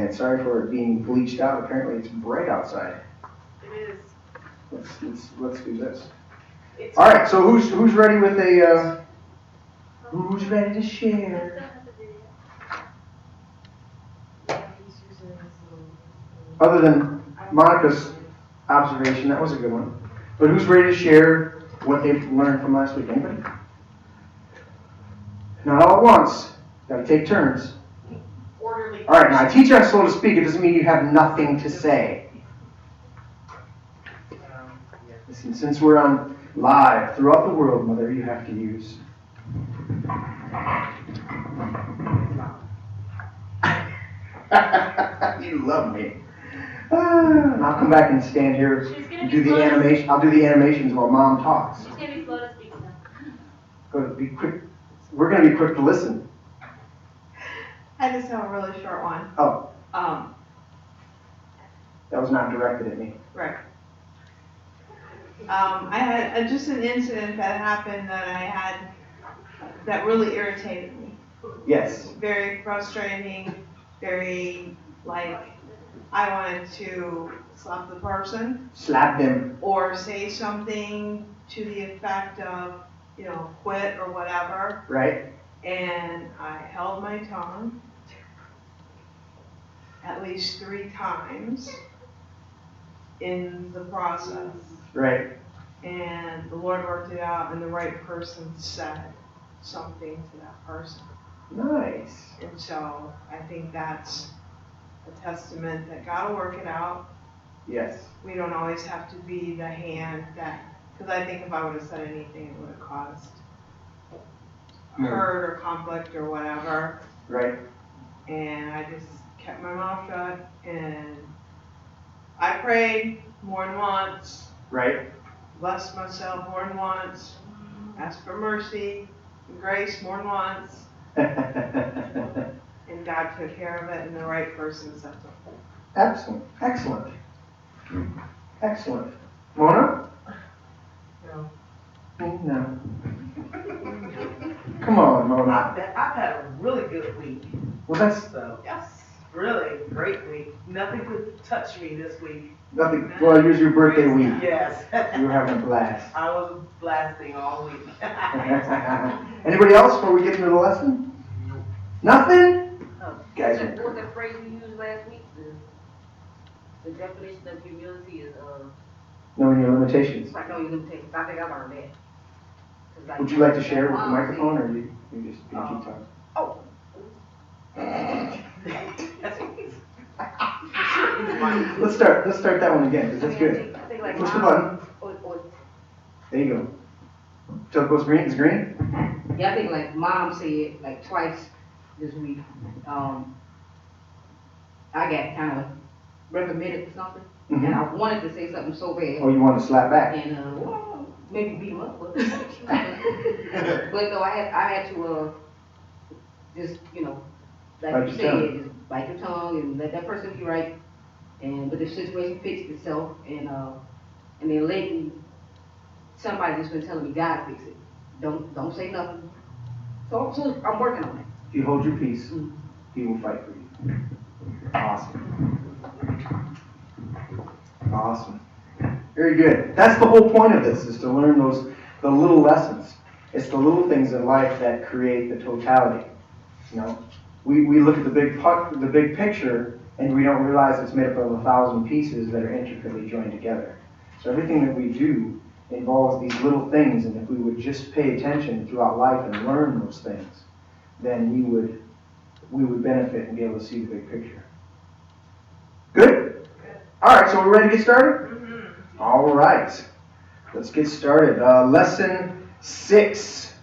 tonight. Sorry for it being bleached out. Apparently it's bright outside. It is. Let's do this. All right, so who's ready with a, who's ready to share? Other than Monica's observation, that was a good one. But who's ready to share what they've learned from last week? Anybody? Not all at once. Got to take turns. Orderly. All right, now I teach on slow to speak. It doesn't mean you have nothing to say. Listen, since we're on live throughout the world, Mother, you have to use. You love me. And I'll come back and stand here and do the animation. I'll do the animations while Mom talks. She's gonna be slow to speak now. Go to be quick. We're going to be quick to listen. I just have a really short one. Oh, That was not directed at me. Right. I had just an incident that happened that really irritated me. Yes. Very frustrating, very, I wanted to slap the person. Slap them. Or say something to the effect of, quit or whatever. Right. And I held my tongue at least 3 times in the process. Right. And the Lord worked it out, and the right person said something to that person. Nice. And so I think that's a testament that God will work it out. Yes. We don't always have to be the hand because I think if I would have said anything, it would have caused hurt or conflict or whatever. Right. And I just kept my mouth shut, and I prayed more than once. Right. Blessed myself more than once. Asked for mercy and grace more than once. And God took care of it, and the right person said something. Excellent. Excellent. Excellent. Mona? No. No. Come on, Mona. I've had a really good week. Well, that's Yes. Really great week. Nothing could touch me this week. nothing. Well, it was your birthday week. Yes. You were having a blast. I was blasting all week. Anybody else before we get into the lesson? Nothing? Guys. What was that phrase you used last week? The definition of humility is Knowing your limitations. I know your limitations. I think I learned that. Would you like to share with the microphone, or you just keep talking? Oh. Let's start that one again, because that's good. I think like Push the button. There you go. Till it goes green. It's green? Yeah, I think like Mom said like twice this week. I got kind of reprimanded for something, and I wanted to say something so bad. Oh, you want to slap back? And well, maybe beat him up, but no, I had to just like Bite you your tongue. said, just bite your tongue and let that person be right. But the situation fixed itself, and then lately somebody's been telling me God fix it. Don't say nothing. So I'm working on it. If you hold your peace, He will fight for you. Awesome. Awesome. Very good. That's the whole point of this, is to learn the little lessons. It's the little things in life that create the totality. We look at the big picture, and we don't realize it's made up of 1,000 pieces that are intricately joined together. So everything that we do involves these little things, and if we would just pay attention throughout life and learn those things, then we would benefit and be able to see the big picture. Good? All right, so we're ready to get started? Mm-hmm. All right. Let's get started. Lesson 6,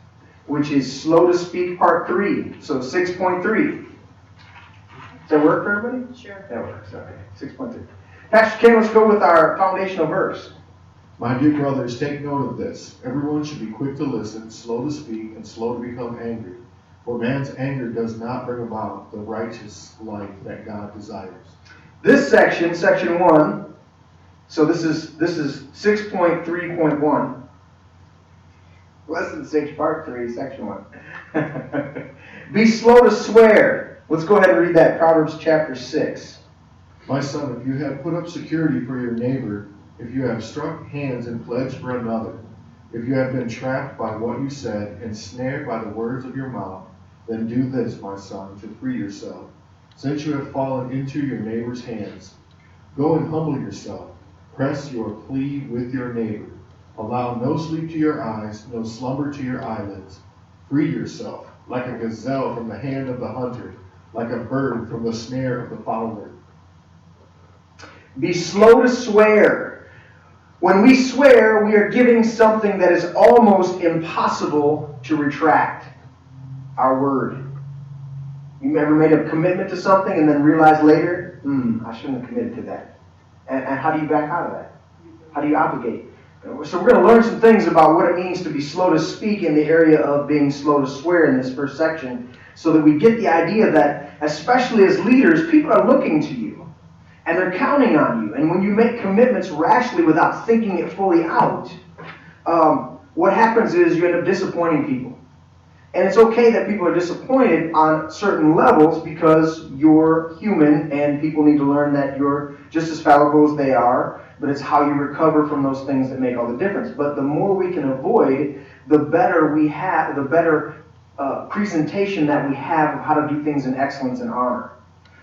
which is Slow to Speak Part 3. So 6.3. Does that work for everybody? Sure. That works, okay. 6.3. Pastor Ken, let's go with our foundational verse. My dear brothers, take note of this. Everyone should be quick to listen, slow to speak, and slow to become angry. For man's anger does not bring about the righteous life that God desires. This section, section 1, so this is 6.3.1. Lesson 6, part 3, section 1. Be slow to swear. Let's go ahead and read that, Proverbs chapter 6. My son, if you have put up security for your neighbor, if you have struck hands and pledged for another, if you have been trapped by what you said and snared by the words of your mouth, then do this, my son, to free yourself. Since you have fallen into your neighbor's hands, go and humble yourself. Press your plea with your neighbor. Allow no sleep to your eyes, no slumber to your eyelids. Free yourself, like a gazelle from the hand of the hunter, like a bird from the snare of the fowler. Be slow to swear. When we swear, we are giving something that is almost impossible to retract. Our word. You ever made a commitment to something and then realized later, I shouldn't have committed to that? And how do you back out of that? How do you obligate? So we're going to learn some things about what it means to be slow to speak in the area of being slow to swear in this first section, so that we get the idea that, especially as leaders, people are looking to you, and they're counting on you. And when you make commitments rashly without thinking it fully out, what happens is you end up disappointing people. And it's okay that people are disappointed on certain levels, because you're human and people need to learn that you're just as fallible as they are, but it's how you recover from those things that make all the difference. But the more we can avoid, the better we have, the better presentation that we have of how to do things in excellence and honor.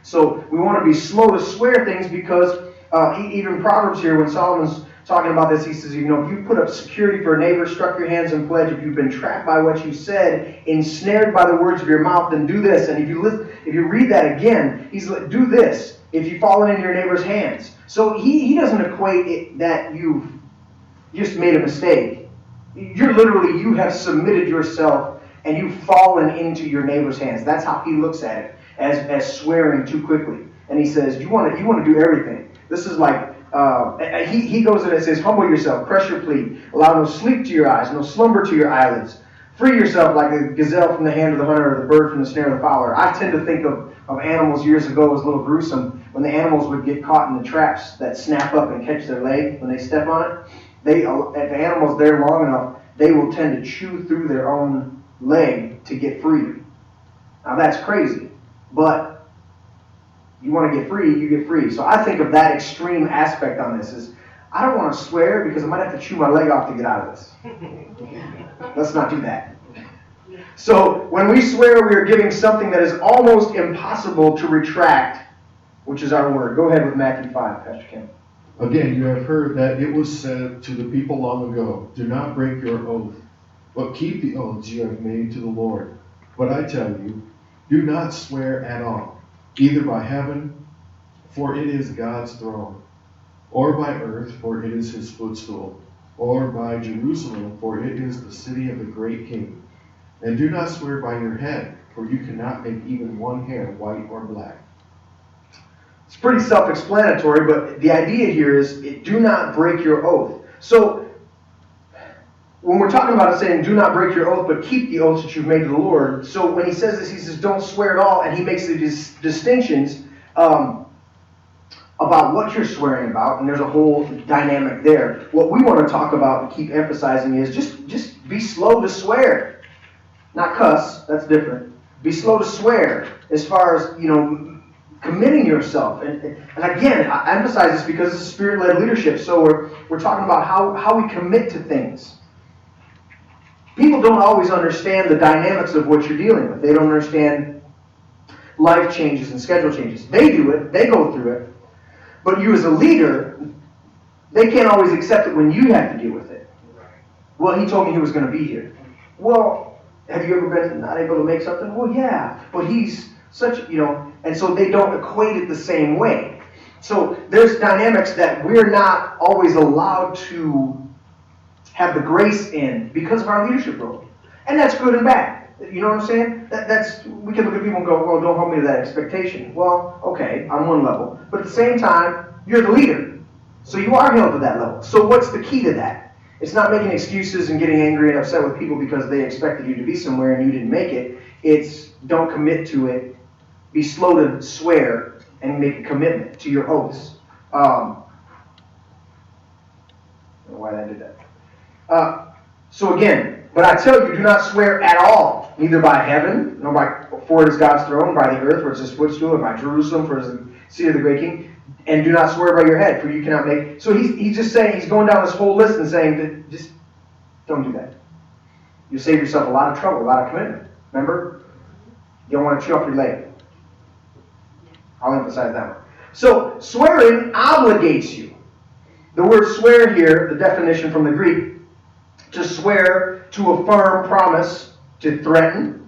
So we want to be slow to swear things, because even Proverbs here, when Solomon's talking about this, he says, if you put up security for a neighbor, struck your hands and pledged, if you've been trapped by what you said, ensnared by the words of your mouth, then do this. And if you read that again, he's like, do this if you've fallen into your neighbor's hands. So he doesn't equate it that you've just made a mistake. You have submitted yourself and you've fallen into your neighbor's hands. That's how he looks at it, as swearing too quickly. And he says, you want to do everything. This is like, he goes in and says, humble yourself, press your plea, allow no sleep to your eyes, no slumber to your eyelids. Free yourself like a gazelle from the hand of the hunter, or the bird from the snare of the fowler. I tend to think of animals years ago as a little gruesome, when the animals would get caught in the traps that snap up and catch their leg when they step on it. If the animal's there long enough, they will tend to chew through their own leg to get free. Now that's crazy, but you want to get free, you get free. So I think of that extreme aspect on this is, I don't want to swear because I might have to chew my leg off to get out of this. Let's not do that. So when we swear, we are giving something that is almost impossible to retract, which is our word. Go ahead with Matthew 5, Pastor Ken. Again, you have heard that it was said to the people long ago, do not break your oath, but keep the oaths you have made to the Lord. But I tell you, do not swear at all, either by heaven, for it is God's throne, or by earth, for it is his footstool, or by Jerusalem, for it is the city of the great king. And do not swear by your head, for you cannot make even one hair white or black. It's pretty self-explanatory, but the idea here is, do not break your oath. So when we're talking about it saying, do not break your oath, but keep the oaths that you've made to the Lord. So when he says this, he says, don't swear at all, and he makes the distinctions about what you're swearing about, and there's a whole dynamic there. What we want to talk about and keep emphasizing is just be slow to swear. Not cuss, that's different. Be slow to swear as far as, committing yourself. And again, I emphasize this because it's Spirit-led leadership, so we're talking about how we commit to things. People don't always understand the dynamics of what you're dealing with. They don't understand life changes and schedule changes. They do it, they go through it. But you as a leader, they can't always accept it when you have to deal with it. Well, he told me he was going to be here. Well, have you ever been not able to make something? Well, yeah, but he's such, and so they don't equate it the same way. So there's dynamics that we're not always allowed to have the grace in because of our leadership role. And that's good and bad. You know what I'm saying? We can look at people and go, well, don't hold me to that expectation. Well, okay, on one level. But at the same time, you're the leader. So you are held to that level. So what's the key to that? It's not making excuses and getting angry and upset with people because they expected you to be somewhere and you didn't make it. It's don't commit to it. Be slow to swear and make a commitment to your oaths. I don't know why I did that. So again, But I tell you, do not swear at all, neither by heaven, nor by, for it is God's throne, by the earth, for it is his footstool, and by Jerusalem, for it is the seat of the great king. And do not swear by your head, for you cannot make. So he's just saying, he's going down this whole list and saying that just don't do that. You save yourself a lot of trouble, a lot of commitment. Remember? You don't want to chew up your leg. I'll emphasize that one. So swearing obligates you. The word swear here, the definition from the Greek, to swear, to affirm, promise, to threaten,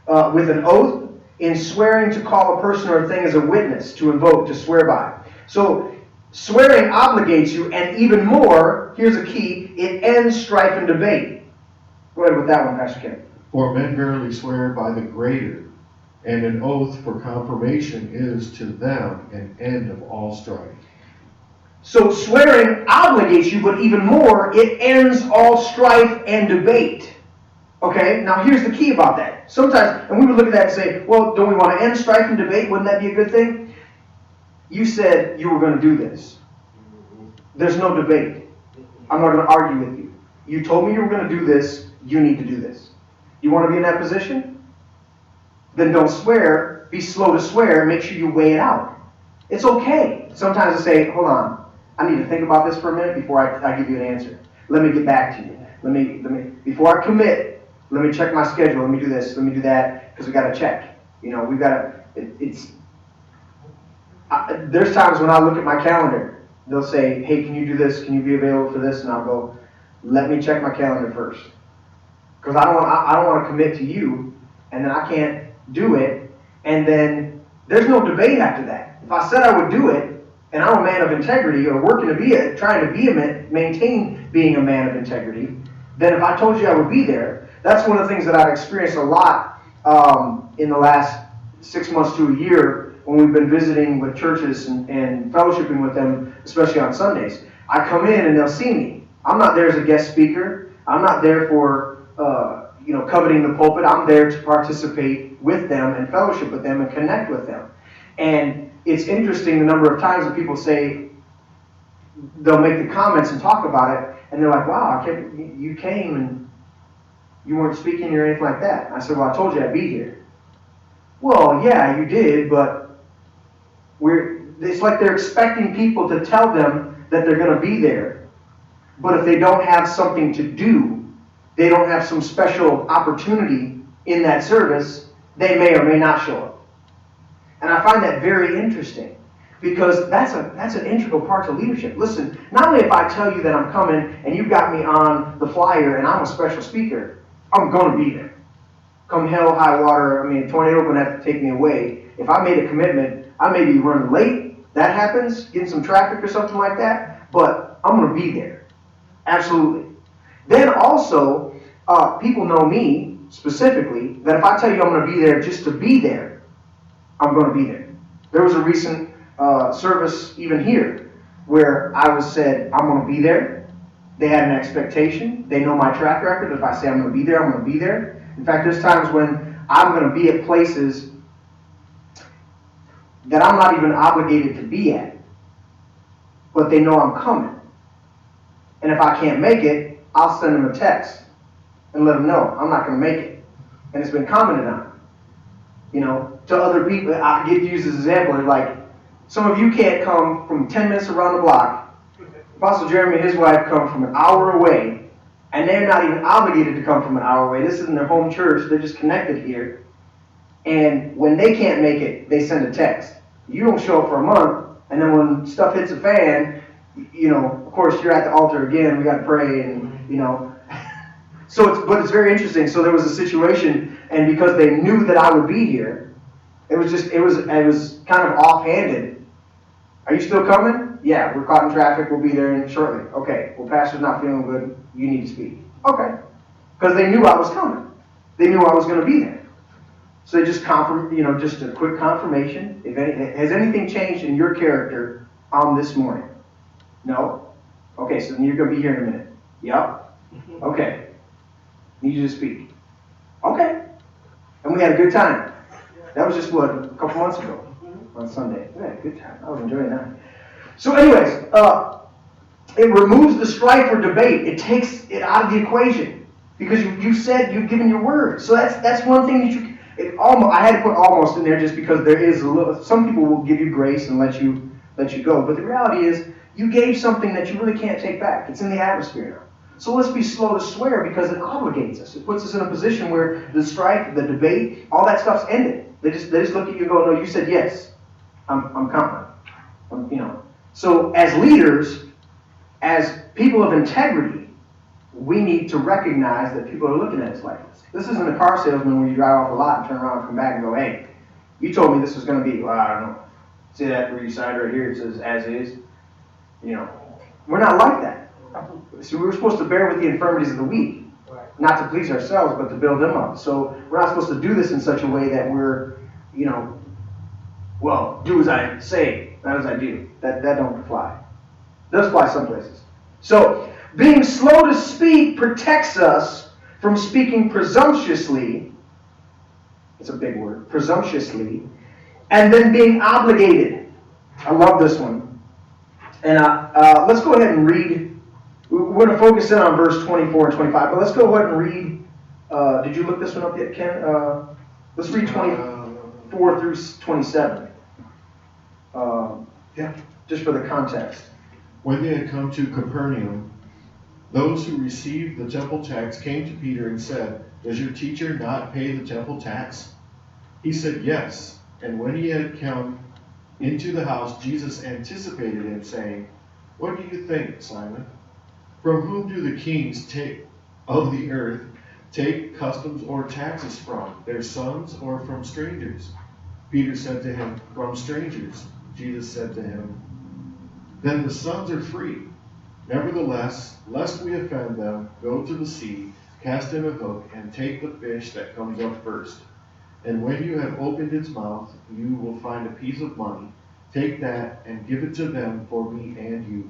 with an oath, in swearing to call a person or a thing as a witness, to invoke, to swear by. So swearing obligates you, and even more, here's a key, it ends strife and debate. Go ahead with that one, Pastor Ken. For men verily swear by the greater, and an oath for confirmation is to them an end of all strife. So swearing obligates you, but even more, it ends all strife and debate. Okay, now here's the key about that. Sometimes, and we would look at that and say, well, don't we want to end strife and debate? Wouldn't that be a good thing? You said you were going to do this. There's no debate. I'm not going to argue with you. You told me you were going to do this. You need to do this. You want to be in that position? Then don't swear. Be slow to swear. Make sure you weigh it out. It's okay. Sometimes I say, hold on. I need to think about this for a minute before I give you an answer. Let me get back to you. Let me before I commit, let me check my schedule. Let me do this. Let me do that, because we got to check. You know, we've got to. There's times when I look at my calendar. They'll say, "Hey, can you do this? Can you be available for this?" And I'll go, "Let me check my calendar first," because I don't want to commit to you, and then I can't do it, and then there's no debate after that. If I said I would do it, and I'm a man of integrity, or trying to maintain being a man of integrity, then if I told you I would be there, that's one of the things that I've experienced a lot in the last 6 months to a year when we've been visiting with churches and fellowshipping with them, especially on Sundays. I come in and they'll see me. I'm not there as a guest speaker. I'm not there for coveting the pulpit. I'm there to participate with them and fellowship with them and connect with them. And it's interesting the number of times that people say, they'll make the comments and talk about it, and they're like, wow, you came and you weren't speaking or anything like that. And I said, well, I told you I'd be here. Well, yeah, you did, but it's like they're expecting people to tell them that they're going to be there. But if they don't have something to do, they don't have some special opportunity in that service, they may or may not show up. And I find that very interesting, because that's an integral part to leadership. Listen, not only if I tell you that I'm coming and you've got me on the flyer and I'm a special speaker, I'm going to be there. Come hell, high water, a tornado going to have to take me away. If I made a commitment, I may be running late. That happens, getting some traffic or something like that, but I'm going to be there. Absolutely. Then also, people know me specifically, that if I tell you I'm going to be there just to be there, I'm going to be there. There was a recent service even here where I was said, I'm going to be there. They had an expectation. They know my track record. If I say I'm going to be there, I'm going to be there. In fact, there's times when I'm going to be at places that I'm not even obligated to be at, but they know I'm coming. And if I can't make it, I'll send them a text and let them know I'm not going to make it. And it's been commented on. To other people, I get used as an example. Like, some of you can't come from 10 minutes around the block. Apostle Jeremy and his wife come from an hour away, and they're not even obligated to come from an hour away. This isn't their home church. They're just connected here. And when they can't make it, they send a text. You don't show up for a month, and then when stuff hits the fan, of course, you're at the altar again. We got to pray, and but it's very interesting. So there was a situation, and because they knew that I would be here, it was kind of offhanded. Are you still coming? Yeah, we're caught in traffic. We'll be there shortly. Okay. Well, pastor's not feeling good. You need to speak. Okay. Because they knew I was coming. They knew I was going to be there. So they just just a quick confirmation. Has anything changed in your character on this morning? No? Okay, so then you're going to be here in a minute. Yep. Okay. Need you to speak. Okay. And we had a good time. That was just, a couple months ago on Sunday. We had a good time. I was enjoying that. So anyways, it removes the strife or debate. It takes it out of the equation. Because you said you've given your word. So that's one thing that I had to put almost in there just because there is some people will give you grace and let you go. But the reality is you gave something that you really can't take back. It's in the atmosphere now. So let's be slow to swear because it obligates us. It puts us in a position where the strife, the debate, all that stuff's ended. They just look at you and go, no, you said yes. I'm confident. So as leaders, as people of integrity, we need to recognize that people are looking at us like this. This isn't a car salesman where you drive off a lot and turn around and come back and go, hey, you told me this was going to be, well, I don't know. See that where you signed right here, it says as is. We're not like that. So we're supposed to bear with the infirmities of the weak, not to please ourselves, but to build them up. So we're not supposed to do this in such a way that we're, well, do as I say, not as I do. That don't fly. It does fly some places. So being slow to speak protects us from speaking presumptuously. It's a big word, presumptuously, and then being obligated. I love this one. And let's go ahead and read. We're going to focus in on verse 24 and 25, but let's go ahead and read. Did you look this one up yet, Ken? Let's read 24 through 27. Yeah. Just for the context. When they had come to Capernaum, those who received the temple tax came to Peter and said, "Does your teacher not pay the temple tax?" He said, "Yes." And when he had come into the house, Jesus anticipated him, saying, "What do you think, Simon? From whom do the kings of the earth take customs or taxes from, their sons or from strangers?" Peter said to him, "From strangers." Jesus said to him, "Then the sons are free. Nevertheless, lest we offend them, go to the sea, cast in a hook, and take the fish that comes up first. And when you have opened its mouth, you will find a piece of money. Take that and give it to them for me and you."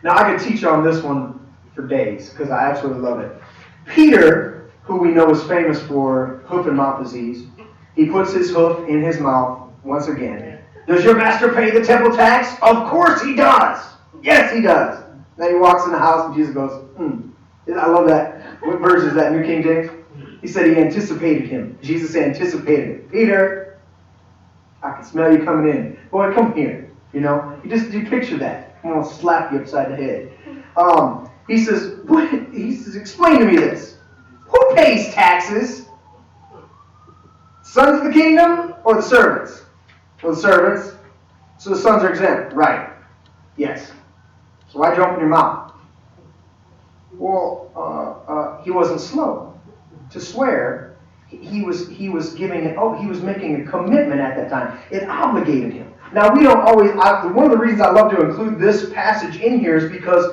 Now I could teach on this one for days because I absolutely love it. Peter, who we know is famous for hoof and mouth disease, he puts his hoof in his mouth once again. "Does your master pay the temple tax?" "Of course he does." "Yes, he does." Then he walks in the house and Jesus goes, I love that. What verse is that? New King James? He said he anticipated him. Jesus anticipated it. "Peter, I can smell you coming in. Boy, come here." You picture that. I'm going to slap you upside the head. He says, "Explain to me this. Who pays taxes? Sons of the kingdom or the servants?" "Well, the servants." "So the sons are exempt." "Right. Yes. So why'd you open your mouth?" Well, he wasn't slow to swear. He was giving it. Oh, he was making a commitment at that time. It obligated him. Now we don't always. One of the reasons I love to include this passage in here is because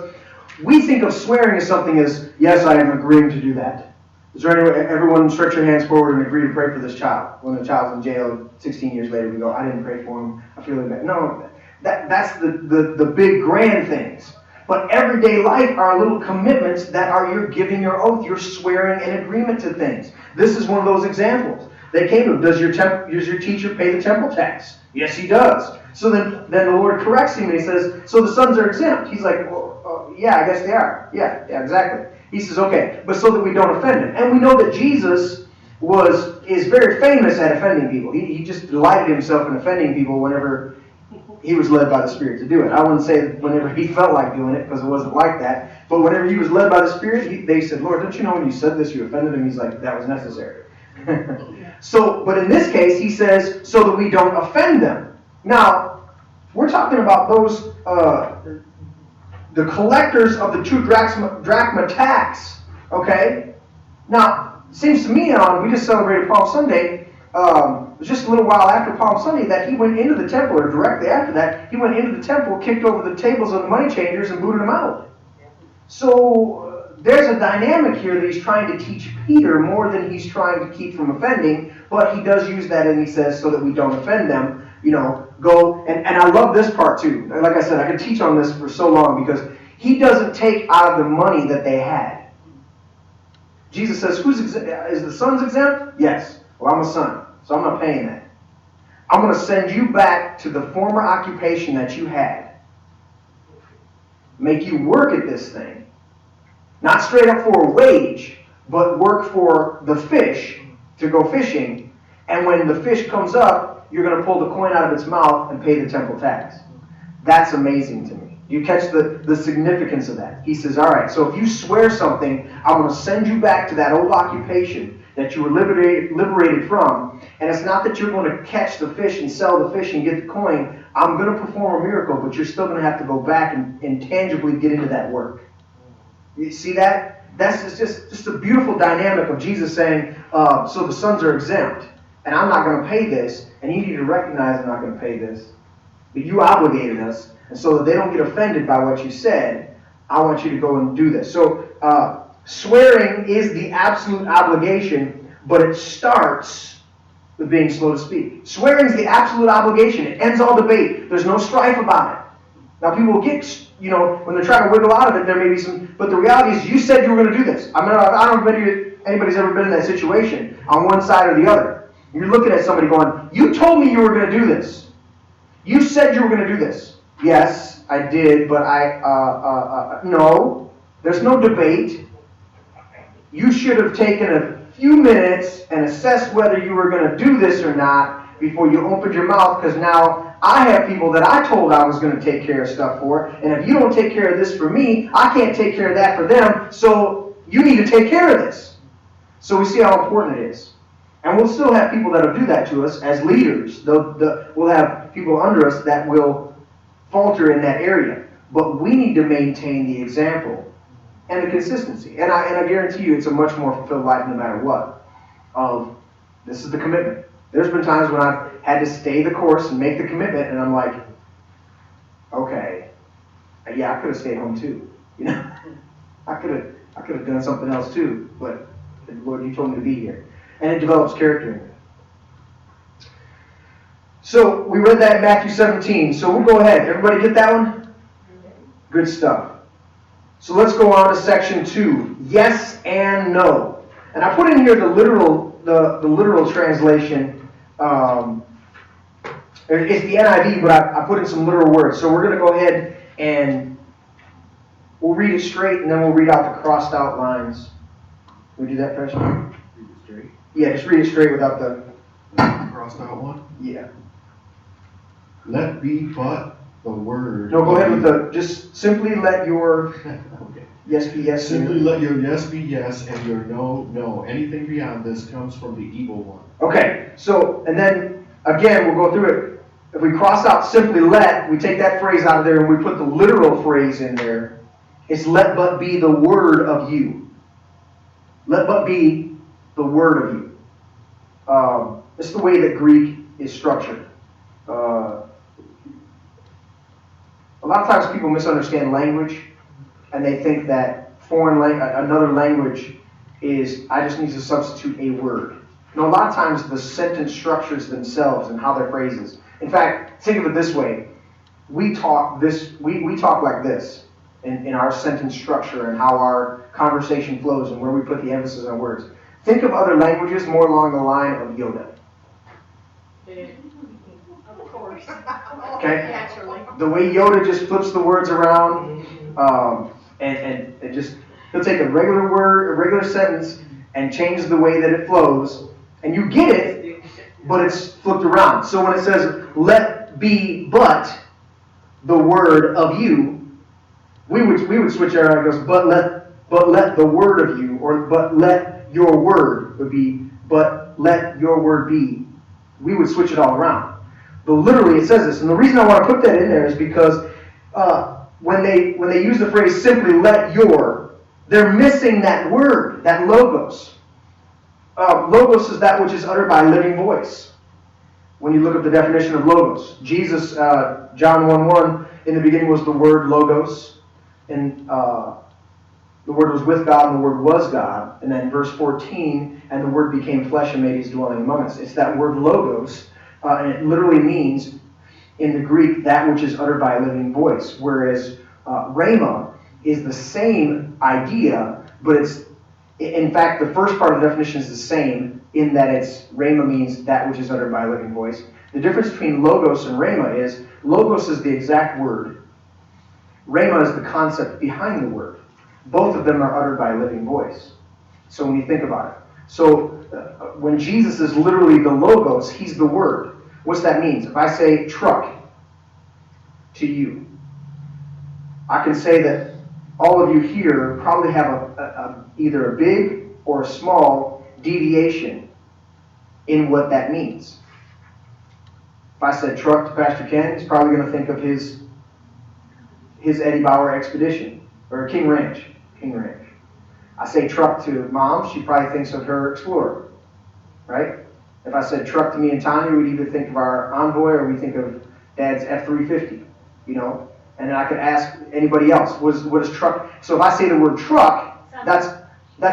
we think of swearing as something as, yes, I am agreeing to do that. Is there everyone stretch your hands forward and agree to pray for this child? When the child's in jail 16 years later, we go, "I didn't pray for him. I feel really bad." No, that's the big grand things. But everyday life are little commitments that are you're giving your oath. You're swearing an agreement to things. This is one of those examples. They came to him, does your teacher pay the temple tax?" "Yes, he does." So then the Lord corrects him and he says, "So the sons are exempt?" He's like, "Well, yeah, I guess they are." Yeah, exactly. He says, "Okay, but so that we don't offend him." And we know that Jesus is very famous at offending people. He just delighted himself in offending people whenever he was led by the Spirit to do it. I wouldn't say whenever he felt like doing it, because it wasn't like that. But whenever he was led by the Spirit, they said, "Lord, don't you know when you said this, you offended him?" He's like, "That was necessary." But in this case, he says, so that we don't offend them. Now, we're talking about those, the collectors of the 2 drachma tax. Okay? Now, it seems to me, we just celebrated Palm Sunday. It was just a little while after Palm Sunday that he went into the temple, or directly after that, he went into the temple, kicked over the tables of the money changers, and booted them out. So there's a dynamic here that he's trying to teach Peter more than he's trying to keep from offending, but he does use that and he says, so that we don't offend them, go, and I love this part too. Like I said, I could teach on this for so long because he doesn't take out of the money that they had. Jesus says, is the sons exempt? Yes. Well, I'm a son, so I'm not paying that. I'm going to send you back to the former occupation that you had. Make you work at this thing. Not straight up for a wage, but work for the fish to go fishing, and when the fish comes up, you're going to pull the coin out of its mouth and pay the temple tax. That's amazing to me. You catch the significance of that. He says, all right, so if you swear something, I'm going to send you back to that old occupation that you were liberated from, and it's not that you're going to catch the fish and sell the fish and get the coin. I'm going to perform a miracle, but you're still going to have to go back and tangibly get into that work. You see that? That's just a beautiful dynamic of Jesus saying, so the sons are exempt, and I'm not going to pay this, and you need to recognize I'm not going to pay this. But you obligated us, and so that they don't get offended by what you said, I want you to go and do this. So swearing is the absolute obligation, but it starts with being slow to speak. Swearing is the absolute obligation. It ends all debate. There's no strife about it. Now people will get, when they're trying to wiggle out of it, there may be some, but the reality is you said you were going to do this. I don't know if anybody's ever been in that situation on one side or the other. You're looking at somebody going, you told me you were going to do this. You said you were going to do this. Yes, I did, but no. There's no debate. You should have taken a few minutes and assessed whether you were going to do this or not before you opened your mouth, because now I have people that I told I was going to take care of stuff for, and if you don't take care of this for me, I can't take care of that for them, so you need to take care of this. So we see how important it is. And we'll still have people that will do that to us as leaders. We'll have people under us that will falter in that area. But we need to maintain the example and the consistency. And I guarantee you it's a much more fulfilled life no matter what. This is the commitment. There's been times when I've had to stay the course and make the commitment, and I'm like, okay, yeah, I could have stayed home too. I could have done something else too, but Lord, you told me to be here. And it develops character in it. So we read that in Matthew 17. So we'll go ahead. Everybody get that one? Good stuff. So let's go on to section 2. Yes and no. And I put in here the literal translation. It's the NIV, but I put in some literal words. So we're going to go ahead and we'll read it straight, and then we'll read out the crossed out lines. Can we do that, Preston? Read it straight. Yeah, just read it straight without the... Crossed out one. Yeah. Let be but the word. No, go ahead with just simply let your Okay. yes be yes. Simply let your yes be yes and your no, no. Anything beyond this comes from the evil one. Okay, so, and then, again, we'll go through it. If we cross out simply let, we take that phrase out of there and we put the literal phrase in there. It's let but be the word of you. Let but be the word of you. It's the way that Greek is structured. A lot of times people misunderstand language, and they think that another language is, I just need to substitute a word. No, a lot of times the sentence structures themselves and how they're phrases. In fact, think of it this way. We talk like this in our sentence structure and how our conversation flows and where we put the emphasis on words. Think of other languages more along the line of Yoda. Of course. Okay? Naturally. The way Yoda just flips the words around, and it just, he'll take a regular word, a regular sentence, and change the way that it flows, and you get it, but it's flipped around. So when it says, let be but the word of you, we would switch it around. It goes, but let the word of you, or but let your word would be, but let your word be. We would switch it all around. But literally it says this, and the reason I want to put that in there is because when they use the phrase simply let your, they're missing that word, that logos. Logos is that which is uttered by a living voice. When you look at the definition of logos, Jesus, John 1:1, in the beginning was the word logos, and the word was with God, and the word was God. And then verse 14, and the word became flesh and made his dwelling among us. It's that word logos, and it literally means, in the Greek, that which is uttered by a living voice. Whereas rhema is the same idea, but it's, in fact, the first part of the definition is the same, in that it's, rhema means that which is uttered by a living voice. The difference between logos and rhema is, logos is the exact word. Rhema is the concept behind the word. Both of them are uttered by a living voice. So when you think about it. So when Jesus is literally the Logos, he's the Word. What's that mean? If I say truck to you, I can say that all of you here probably have either a big or a small deviation in what that means. If I said truck to Pastor Ken, he's probably going to think of his Eddie Bauer Expedition or King Ranch. I say truck to Mom, she probably thinks of her Explorer, right? If I said truck to me and Tanya, we'd either think of our Envoy or we think of Dad's F-350, you know? And then I could ask anybody else, what is truck? So if I say the word truck, that's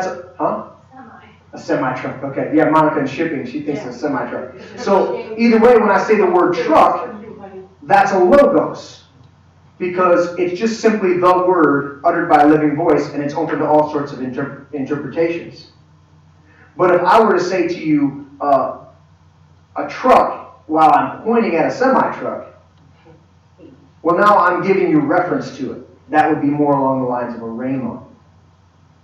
a semi-truck. Okay, yeah, Monica in shipping, she thinks it's a semi-truck. So either way, when I say the word truck, that's a Logos. Because it's just simply the word uttered by a living voice, and it's open to all sorts of interpretations. But if I were to say to you, a truck, while I'm pointing at a semi-truck, well, now I'm giving you reference to it. That would be more along the lines of a rhema.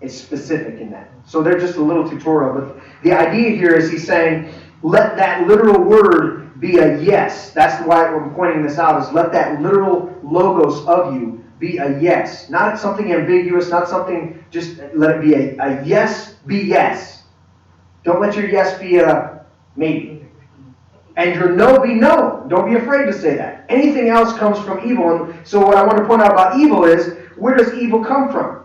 It's specific in that. So they're just a little tutorial. But the idea here is he's saying, let that literal word be a yes. That's why I'm pointing this out, is let that literal Logos of you be a yes. Not something ambiguous, not something, just let it be a yes, be yes. Don't let your yes be a maybe. And your no be no. Don't be afraid to say that. Anything else comes from evil. And so what I want to point out about evil is, where does evil come from?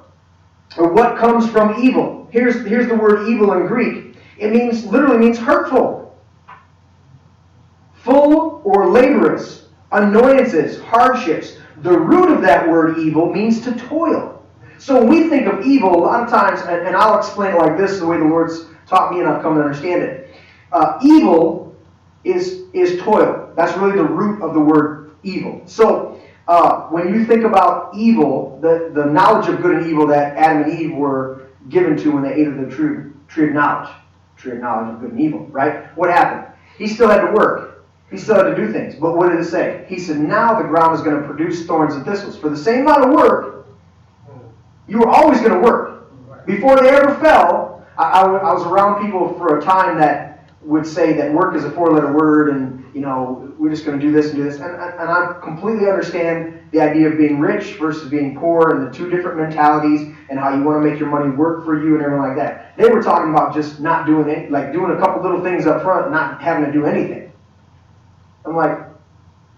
Or what comes from evil? Here's the word evil in Greek. It literally means hurtful. Full or laborious. Annoyances, hardships. The root of that word evil means to toil. So when we think of evil, a lot of times, and I'll explain it like this, the way the Lord's taught me and I've come to understand it. Evil is toil. That's really the root of the word evil. So when you think about evil, the knowledge of good and evil that Adam and Eve were given to when they ate of the tree of knowledge of good and evil, right? What happened? He still had to work. He still had to do things. But what did it say? He said, now the ground is going to produce thorns and thistles. For the same amount of work, you were always going to work. Before they ever fell, I was around people for a time that would say that work is a four-letter word and, you know, we're just going to do this and do this. And I completely understand the idea of being rich versus being poor and the two different mentalities and how you want to make your money work for you and everything like that. They were talking about just not doing it, like doing a couple little things up front and not having to do anything. I'm like,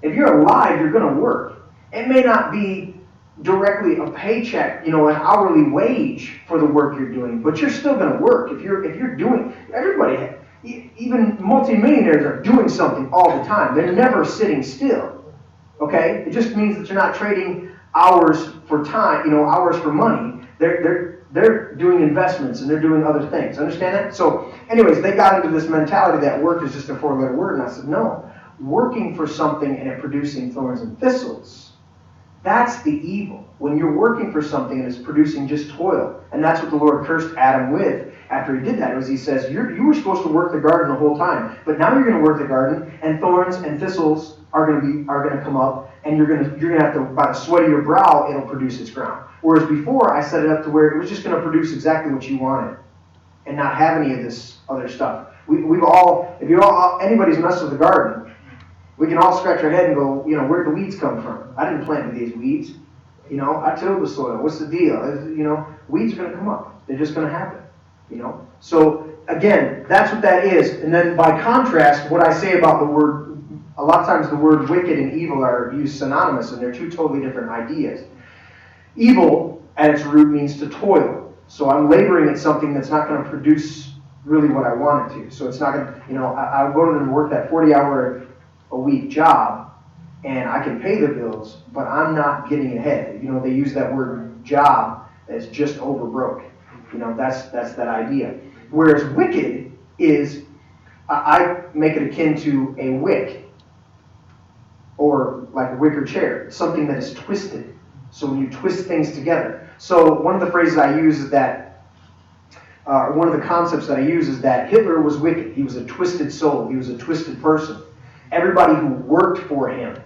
if you're alive, you're going to work. It may not be directly a paycheck, you know, an hourly wage for the work you're doing, but you're still going to work. If you're doing, everybody, even multimillionaires are doing something all the time. They're never sitting still. Okay? It just means that you're not trading hours for time, you know, hours for money. They're doing investments and they're doing other things. Understand that? So, anyways, they got into this mentality that work is just a four-letter word, and I said, no. Working for something and it producing thorns and thistles, that's the evil. When you're working for something and it's producing just toil. And that's what the Lord cursed Adam with after he did that. It was he says, you were supposed to work the garden the whole time, but now you're going to work the garden and thorns and thistles are going to come up, and you're going to have to, by the sweat of your brow, it'll produce its ground. Whereas before, I set it up to where it was just going to produce exactly what you wanted and not have any of this other stuff. Anybody's messed with the garden, we can all scratch our head and go, you know, where'd the weeds come from? I didn't plant these weeds. You know, I tilled the soil. What's the deal? You know, weeds are going to come up. They're just going to happen. You know? So, again, that's what that is. And then by contrast, what I say about the word, a lot of times the word wicked and evil are used synonymous, and they're two totally different ideas. Evil, at its root, means to toil. So I'm laboring at something that's not going to produce really what I want it to. So it's not going to, you know, I'll go to them and work that 40-hour a week job, and I can pay the bills, but I'm not getting ahead. You know, they use that word job as just over broke. You know, that's that idea. Whereas wicked is, I make it akin to a wick, or like a wicker chair, something that is twisted. So when you twist things together. So one of the phrases I use is that, one of the concepts that I use is that Hitler was wicked. He was a twisted soul. He was a twisted person. Everybody who worked for him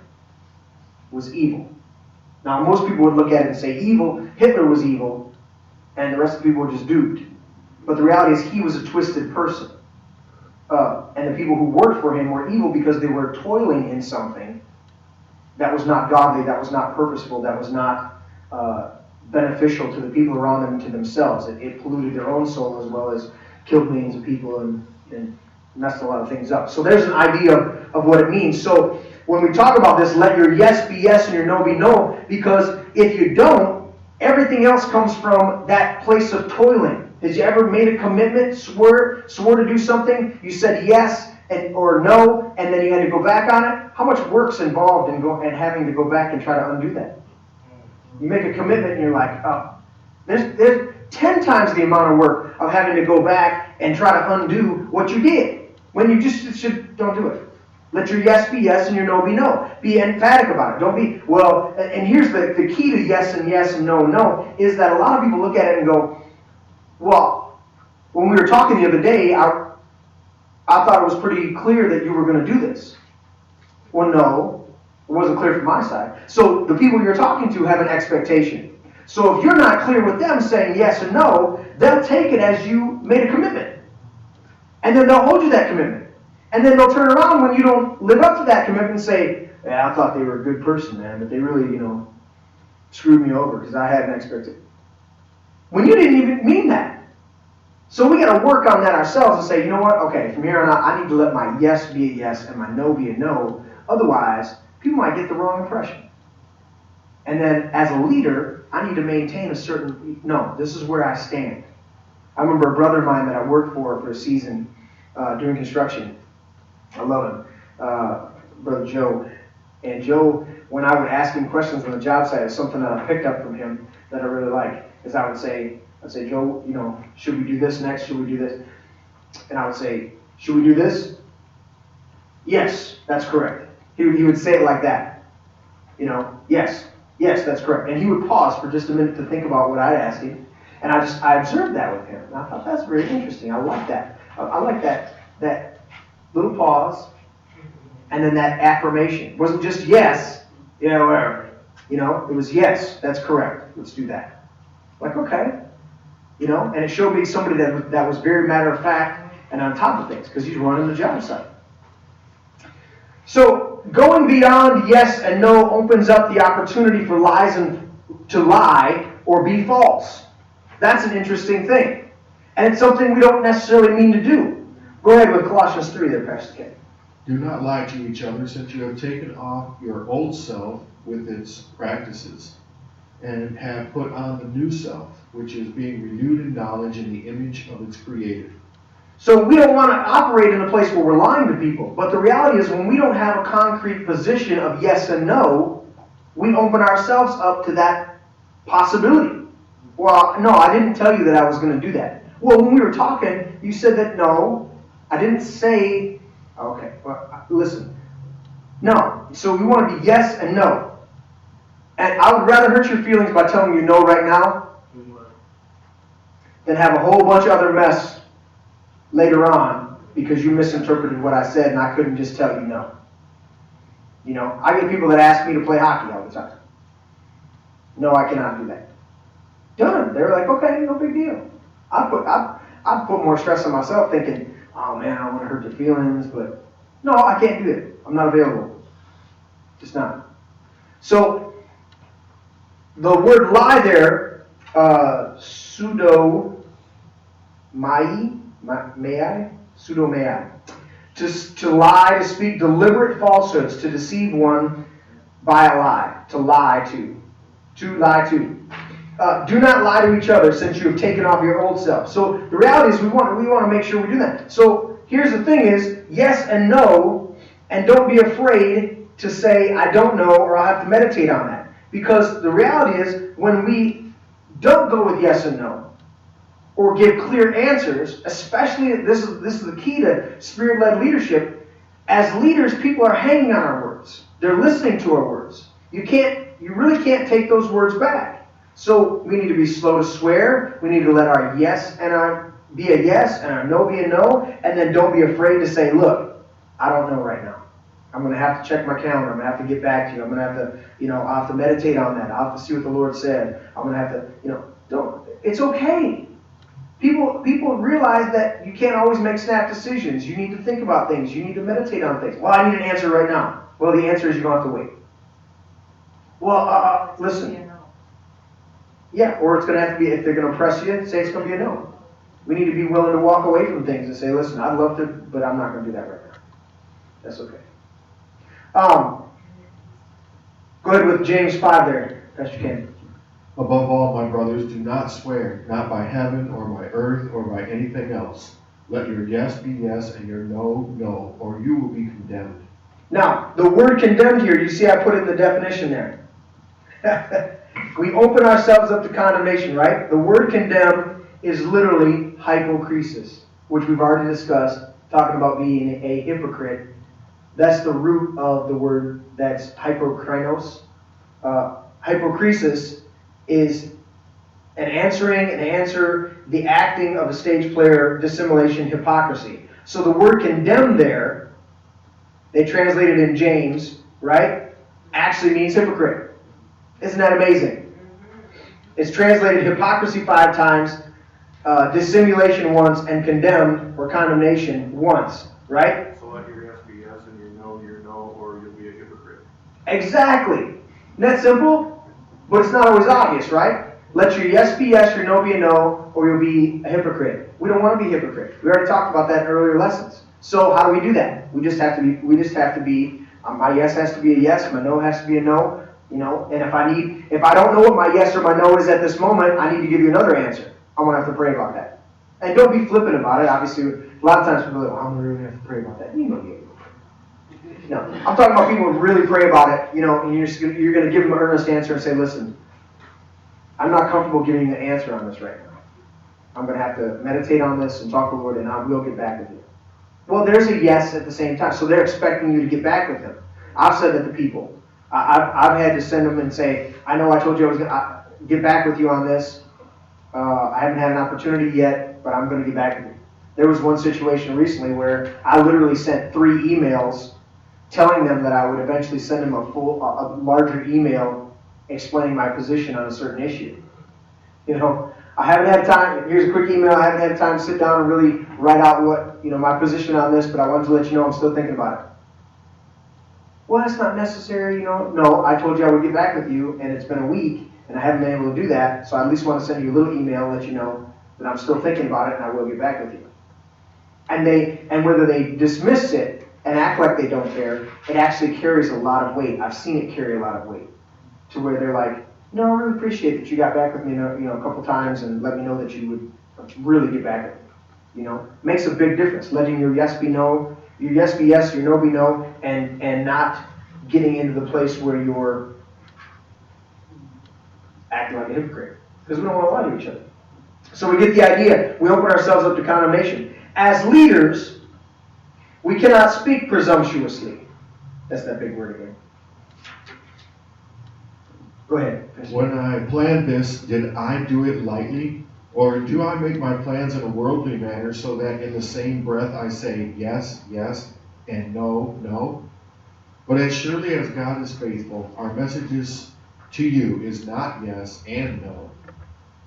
was evil. Now, most people would look at it and say evil, Hitler was evil, and the rest of the people were just duped. But the reality is he was a twisted person. And the people who worked for him were evil because they were toiling in something that was not godly, that was not purposeful, that was not beneficial to the people around them and to themselves. It polluted their own soul as well as killed millions of people and messed a lot of things up. So there's an idea of what it means. So when we talk about this, let your yes be yes and your no be no, because if you don't, everything else comes from that place of toiling. Did you ever made a commitment, swore to do something, you said yes or no, and then you had to go back on it? How much work's involved in having to go back and try to undo that? You make a commitment and you're like, oh, there's 10 times the amount of work of having to go back and try to undo what you did. When you just don't do it. Let your yes be yes and your no be no. Be emphatic about it. Don't be, well, and here's the key to yes and no, is that a lot of people look at it and go, well, when we were talking the other day, I thought it was pretty clear that you were going to do this. Well, no, it wasn't clear from my side. So the people you're talking to have an expectation. So if you're not clear with them saying yes and no, they'll take it as you made a commitment. And then they'll hold you that commitment. And then they'll turn around when you don't live up to that commitment and say, yeah, I thought they were a good person, man, but they really, screwed me over because I had an expectation. When you didn't even mean that. So we got to work on that ourselves and say, you know what? Okay, from here on out, I need to let my yes be a yes and my no be a no. Otherwise, people might get the wrong impression. And then as a leader, I need to maintain a certain, no, this is where I stand. I remember a brother of mine that I worked for a season doing construction. I love him, Brother Joe. And Joe, when I would ask him questions on the job site, it's something that I picked up from him that I really like, is I'd say, Joe, should we do this next? Should we do this? And I would say, should we do this? Yes, that's correct. He would say it like that. Yes, that's correct. And he would pause for just a minute to think about what I'd ask him. And I observed that with him. And I thought that's very interesting. I like that. I like that little pause and then that affirmation. It wasn't just yes, whatever. It was yes, that's correct. Let's do that. Like, okay. And it showed me somebody that was very matter of fact and on top of things because he's running the job site. So going beyond yes and no opens up the opportunity for lies and to lie or be false. That's an interesting thing. And it's something we don't necessarily mean to do. Go ahead with Colossians 3 there, Pastor Ken. Do not lie to each other, since you have taken off your old self with its practices, and have put on the new self, which is being renewed in knowledge in the image of its creator. So we don't want to operate in a place where we're lying to people. But the reality is when we don't have a concrete position of yes and no, we open ourselves up to that possibility. Well, no, I didn't tell you that I was going to do that. Well, when we were talking, you said that no. I didn't say, okay, well, listen. No. So we want to be yes and no. And I would rather hurt your feelings by telling you no right now than have a whole bunch of other mess later on because you misinterpreted what I said and I couldn't just tell you no. I get people that ask me to play hockey all the time. No, I cannot do that. Done. They're like, okay, no big deal. I put more stress on myself thinking, oh man, I don't want to hurt their feelings, but no, I can't do it. I'm not available. Just not. So, the word lie there, pseudomai, to lie, to speak deliberate falsehoods, to deceive one by a lie, to lie to lie to. Do not lie to each other, since you have taken off your old self. So the reality is we want to make sure we do that. So here's the thing is, yes and no, and don't be afraid to say, I don't know, or I'll have to meditate on that. Because the reality is, when we don't go with yes and no, or give clear answers, especially, this is the key to Spirit-led leadership, as leaders, people are hanging on our words. They're listening to our words. You really can't take those words back. So we need to be slow to swear. We need to let our yes and our be a yes and our no be a no. And then don't be afraid to say, look, I don't know right now. I'm going to have to check my calendar. I'm going to have to get back to you. I'm going to have to, I'll have to meditate on that. I'll have to see what the Lord said. I'm going to have to, don't. It's okay. People realize that you can't always make snap decisions. You need to think about things. You need to meditate on things. Well, I need an answer right now. Well, the answer is you're going to have to wait. Well, listen. Yeah, or it's going to have to be, if they're going to press you, say it's going to be a no. We need to be willing to walk away from things and say, listen, I'd love to, but I'm not going to do that right now. That's okay. Go ahead with James 5 there, Pastor Ken. Above all, my brothers, do not swear, not by heaven or by earth or by anything else. Let your yes be yes and your no, no, or you will be condemned. Now, the word condemned here, you see I put it in the definition there. We open ourselves up to condemnation, right? The word condemned is literally hypocresis, which we've already discussed, talking about being a hypocrite. That's the root of the word that's hypokrinos. Hypocresis is an answer, the acting of a stage player, dissimulation, hypocrisy. So the word condemned there, they translated in James, right, actually means hypocrite. Isn't that amazing? It's translated hypocrisy 5 times, dissimulation once, and condemned or condemnation once, right? So let your yes be yes and your no, or you'll be a hypocrite. Exactly. Isn't that simple? But it's not always obvious, right? Let your yes be yes, your no be a no, or you'll be a hypocrite. We don't want to be a hypocrite. We already talked about that in earlier lessons. So how do we do that? We just have to be, my yes has to be a yes, my no has to be a no, and if I don't know what my yes or my no is at this moment, I need to give you another answer. I'm going to have to pray about that. And don't be flippant about it. Obviously, a lot of times people are like, I'm really going to have to pray about that. You know you. No, I'm talking about people who really pray about it, and you're going to give them an earnest answer and say, listen, I'm not comfortable giving you the answer on this right now. I'm going to have to meditate on this and talk to the Lord, and I will get back with you. Well, there's a yes at the same time, so they're expecting you to get back with them. I've said that to people. I've had to send them and say, I know I told you I was going to get back with you on this. I haven't had an opportunity yet, but I'm going to get back with you. There was one situation recently where I literally sent 3 emails telling them that I would eventually send them a larger email explaining my position on a certain issue. I haven't had time, here's a quick email, I haven't had time to sit down and really write out what, my position on this, but I wanted to let you know I'm still thinking about it. Well, that's not necessary, No, I told you I would get back with you, and it's been a week, and I haven't been able to do that, so I at least want to send you a little email and let you know that I'm still thinking about it, and I will get back with you. And whether they dismiss it and act like they don't care, it actually carries a lot of weight. I've seen it carry a lot of weight, to where they're like, no, I really appreciate that you got back with me, a couple times and let me know that you would really get back with me. Makes a big difference. Letting your yes be no, your yes be yes, your no be no, and not getting into the place where you're acting like a hypocrite. Because we don't want to lie to each other. So we get the idea. We open ourselves up to condemnation. As leaders, we cannot speak presumptuously. That's that big word again. Go ahead. When I planned this, did I do it lightly? Or do I make my plans in a worldly manner so that in the same breath I say yes, yes, and no, no? But as surely as God is faithful, our messages to you is not yes and no.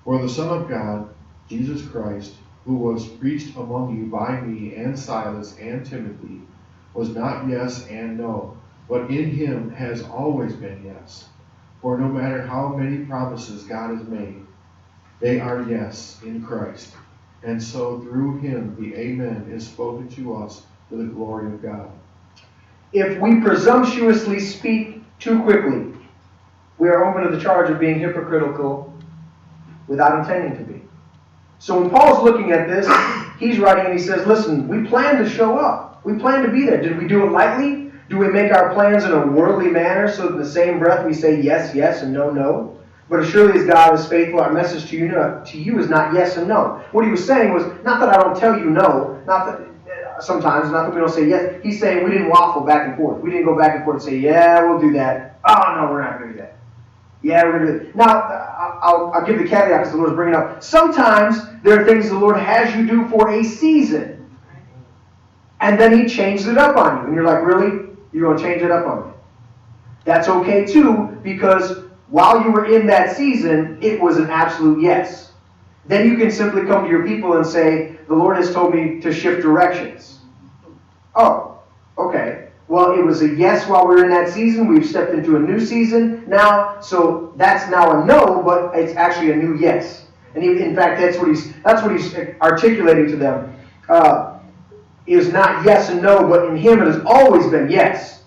For the Son of God, Jesus Christ, who was preached among you by me and Silas and Timothy, was not yes and no, but in him has always been yes. For no matter how many promises God has made, they are yes in Christ. And so through him the Amen is spoken to us to the glory of God. If we presumptuously speak too quickly, we are open to the charge of being hypocritical without intending to be. So when Paul's looking at this, he's writing and he says, listen, we plan to show up. We plan to be there. Did we do it lightly? Do we make our plans in a worldly manner so in the same breath we say yes, yes, and no, no? But as surely as God is faithful, our message to you is not yes and no. What he was saying was, not that I don't tell you no, not that sometimes, not that we don't say yes. He's saying we didn't waffle back and forth. We didn't go back and forth and say, yeah, we'll do that. Oh, no, we're not going to do that. Yeah, we're going to do that. Now, I'll give the caveat because the Lord's bringing it up. Sometimes there are things the Lord has you do for a season. And then he changes it up on you. And you're like, really? You're going to change it up on me? That's okay too, because while you were in that season, it was an absolute yes. Then you can simply come to your people and say, the Lord has told me to shift directions. Oh, okay. Well, it was a yes while we were in that season. We've stepped into a new season now, so that's now a no, but it's actually a new yes. And in fact, that's what he's articulating to them. Is not yes and no, but in him it has always been yes.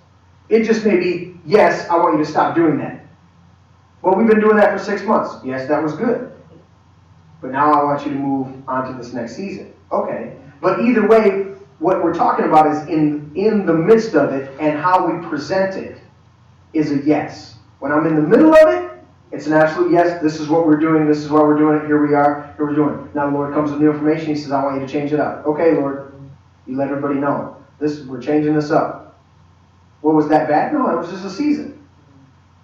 It just may be, yes, I want you to stop doing that. Well, we've been doing that for 6 months. Yes, that was good. But now I want you to move on to this next season. Okay. But either way, what we're talking about is in the midst of it and how we present it is a yes. When I'm in the middle of it, it's an absolute yes. This is what we're doing. This is why we're doing it. Here we are. Here we're doing it. Now the Lord comes with new information. He says, I want you to change it up. Okay, Lord. You let everybody know. We're changing this up. What was that bad? No, it was just a season.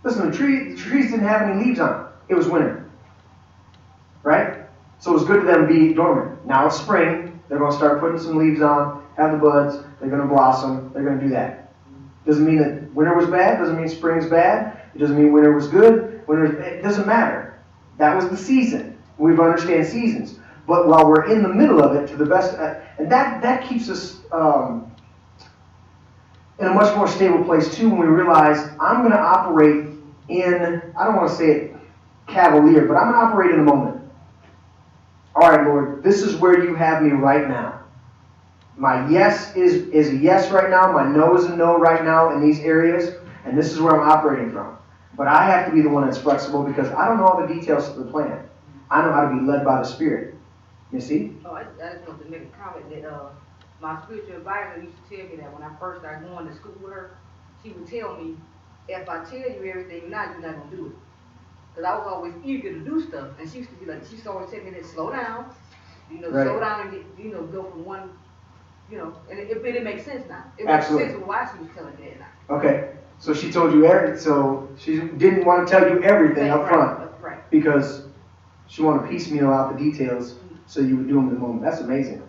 Listen, the trees didn't have any leaves on it. It was winter. Right? So it was good for them to be dormant. Now it's spring. They're going to start putting some leaves on, have the buds. They're going to blossom. They're going to do that. Doesn't mean that winter was bad. Doesn't mean spring's bad. It doesn't mean winter was good. It doesn't matter. That was the season. We understand seasons. But while we're in the middle of it, to the best, and that keeps us in a much more stable place too. When we realize I'm going to operate in, I don't want to say it cavalier, but I'm going to operate in the moment. All right, Lord, this is where you have me right now. My yes is a yes right now. My no is a no right now in these areas, and this is where I'm operating from. But I have to be the one that's flexible because I don't know all the details of the plan. I know how to be led by the Spirit. You see? Oh, I just want to make a comment that my spiritual advisor used to tell me that when I first started going to school with her, she would tell me, if I tell you everything now, you're not going to do it. Because I was always eager to do stuff. And she used to be like, she used to always tell me that slow down, Right. slow down and get, go from one, and it makes sense now. It Absolutely. makes sense why she was telling me that now. Okay. So she told you everything. So she didn't want to tell you everything up front. Right. Because she wanted to piecemeal out the details so you would do them in the moment. That's amazing.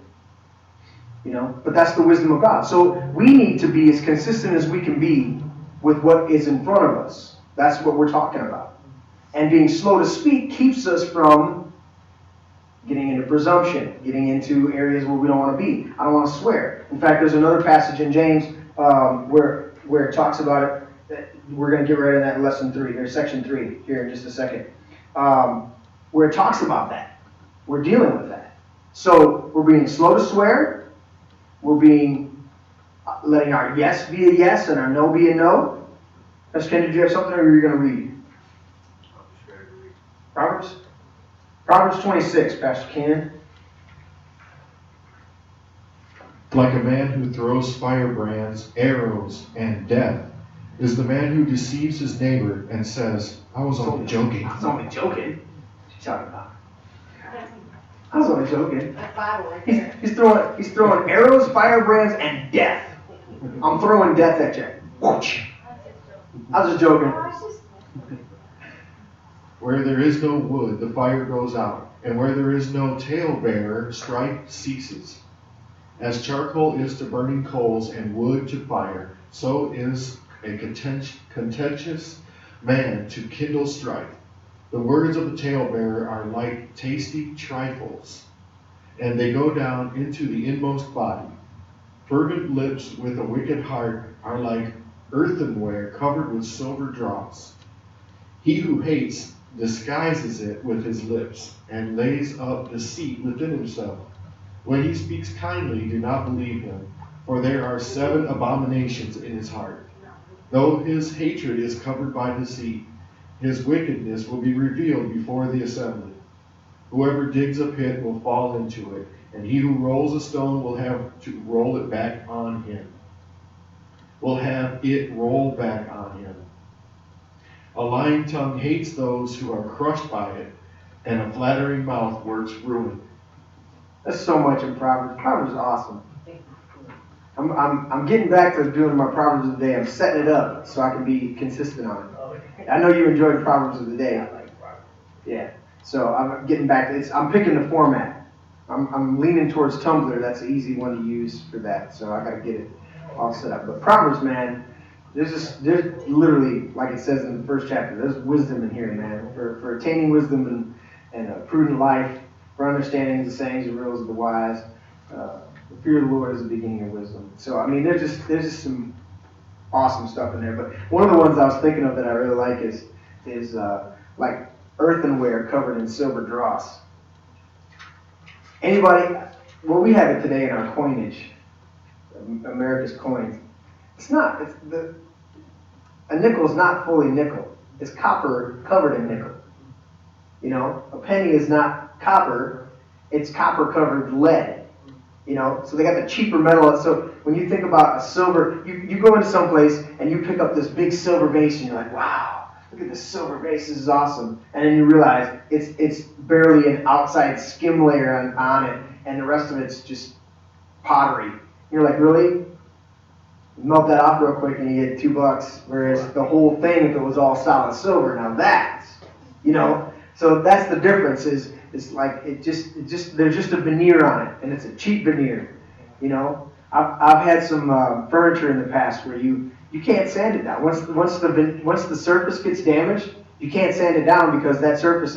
But that's the wisdom of God. So we need to be as consistent as we can be with what is in front of us. That's what we're talking about. And being slow to speak keeps us from getting into presumption, getting into areas where we don't want to be. I don't want to swear. In fact, there's another passage in James where it talks about it. That we're going to get right in that lesson 3, or section 3 here in just a second, where it talks about that. We're dealing with that. So we're being slow to swear. We're letting our yes be a yes and our no be a no. Pastor Ken, did you have something, or are you going to read? Proverbs? Proverbs 26, Pastor Ken. Like a man who throws firebrands, arrows, and death is the man who deceives his neighbor and says, I was only joking. I was only joking. What you talking about? I was only joking. That's Bible right there. He's throwing arrows, firebrands, and death. I'm throwing death at you. Whoosh. I was just joking. Where there is no wood, the fire goes out, and where there is no talebearer, strife ceases. As charcoal is to burning coals and wood to fire, so is a contentious man to kindle strife. The words of the talebearer are like tasty trifles, and they go down into the inmost body. Fervent lips with a wicked heart are like earthenware covered with silver dross. He who hates disguises it with his lips, and lays up deceit within himself. When he speaks kindly, do not believe him, for there are 7 abominations in his heart. Though his hatred is covered by deceit, his wickedness will be revealed before the assembly. Whoever digs a pit will fall into it, and he who rolls a stone will have to roll it back on him. Will have it roll back on him. A lying tongue hates those who are crushed by it, and a flattering mouth works ruin. That's so much in Proverbs. Proverbs is awesome. I'm getting back to doing my Proverbs of the day. I'm setting it up so I can be consistent on it. I know you enjoyed Proverbs of the day. Yeah. So I'm getting back to it. I'm picking the format. I'm leaning towards Tumblr. That's an easy one to use for that. So I got to get it all set up. But Proverbs, man, there's literally, like it says in the first chapter, there's wisdom in here, man. For attaining wisdom and a prudent life. For understanding is the sayings and rules of the wise. The fear of the Lord is the beginning of wisdom. So, I mean, there's just some awesome stuff in there. But one of the ones I was thinking of that I really like is like earthenware covered in silver dross. Anybody, well, we have it today in our coinage, America's coins. A nickel is not fully nickel. It's copper covered in nickel. You know, a penny is not copper, it's copper covered lead. You know, so they got the cheaper metal. So when you think about a silver, you go into some place and you pick up this big silver vase and you're like, wow, look at this silver vase, this is awesome. And then you realize it's barely an outside skim layer on it, and the rest of it's just pottery. You're like, really? Melt that off real quick and you get $2. Whereas the whole thing, if it was all solid silver, now that's, you know. So that's the difference. It's like there's just a veneer on it, and it's a cheap veneer. You know, I've had some furniture in the past where you can't sand it down. Once the surface gets damaged, you can't sand it down because that surface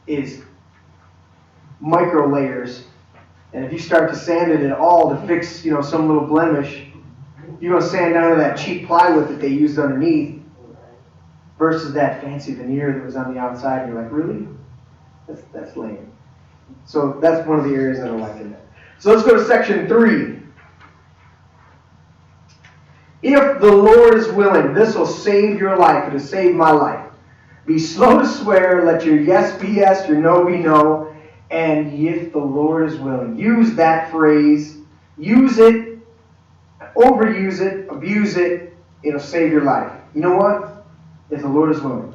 is micro layers, and if you start to sand it at all to fix, you know, some little blemish, you're gonna sand down to that cheap plywood that they used underneath versus that fancy veneer that was on the outside. And you're like, really? That's lame. So that's one of the areas that I like in there. So let's go to section 3. If the Lord is willing, this will save your life. It has saved my life. Be slow to swear. Let your yes be yes, your no be no. And if the Lord is willing, use that phrase. Use it. Overuse it. Abuse it. It'll save your life. You know what? If the Lord is willing.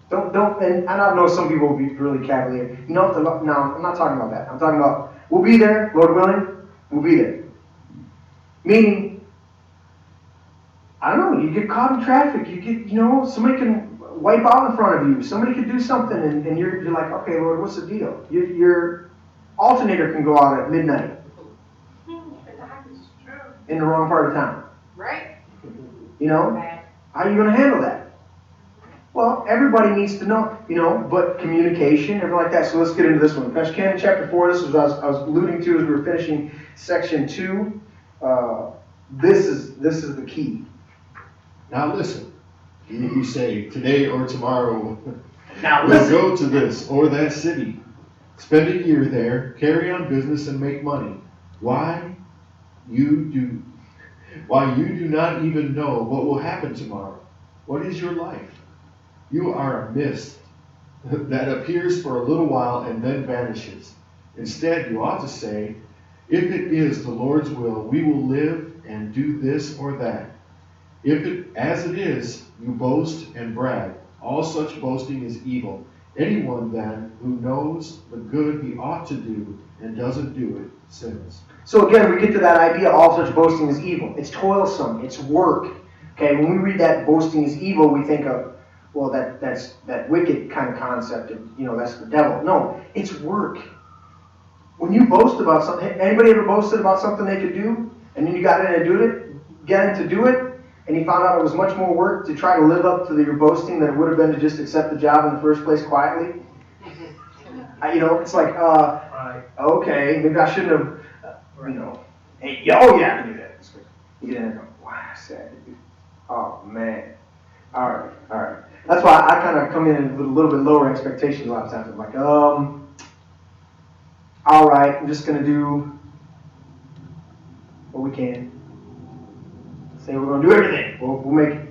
Don't, and I know some people will be really cavalier. You know, no, I'm not talking about that. I'm talking about, we'll be there, Lord willing, we'll be there. Meaning, I don't know, you get caught in traffic, somebody can wipe out in front of you, somebody could do something, and you're like, okay, Lord, what's the deal? Your alternator can go out at midnight in the wrong part of town. Right? You know, how are you going to handle that? Well, everybody needs to know, but communication, everything like that. So let's get into this one. Pastor Ken, chapter 4, this is what I was alluding to as we were finishing section 2. This is the key. Now listen, you say today or tomorrow, Now we'll listen. go to this or that city, spend a year there, carry on business and make money. Why you do not even know what will happen tomorrow? What is your life? You are a mist that appears for a little while and then vanishes. Instead, you ought to say, if it is the Lord's will, we will live and do this or that. As it is, you boast and brag. All such boasting is evil. Anyone then who knows the good he ought to do and doesn't do it sins. So again, we get to that idea, all such boasting is evil. It's toilsome, it's work. Okay, when we read that boasting is evil, we think of, well, that's that wicked kind of concept of, that's the devil. No, it's work. When you boast about something, anybody ever boasted about something they could do, and then you got in to do it, and you found out it was much more work to try to live up to your boasting than it would have been to just accept the job in the first place quietly? It's like, okay, maybe I shouldn't have, hey, oh yeah, I can do that. You get in and go, wow, I said, oh man. All right. That's why I kind of come in with a little bit lower expectations a lot of times. I'm like, all right, I'm just going to do what we can. Say we're going to do everything. We'll make it,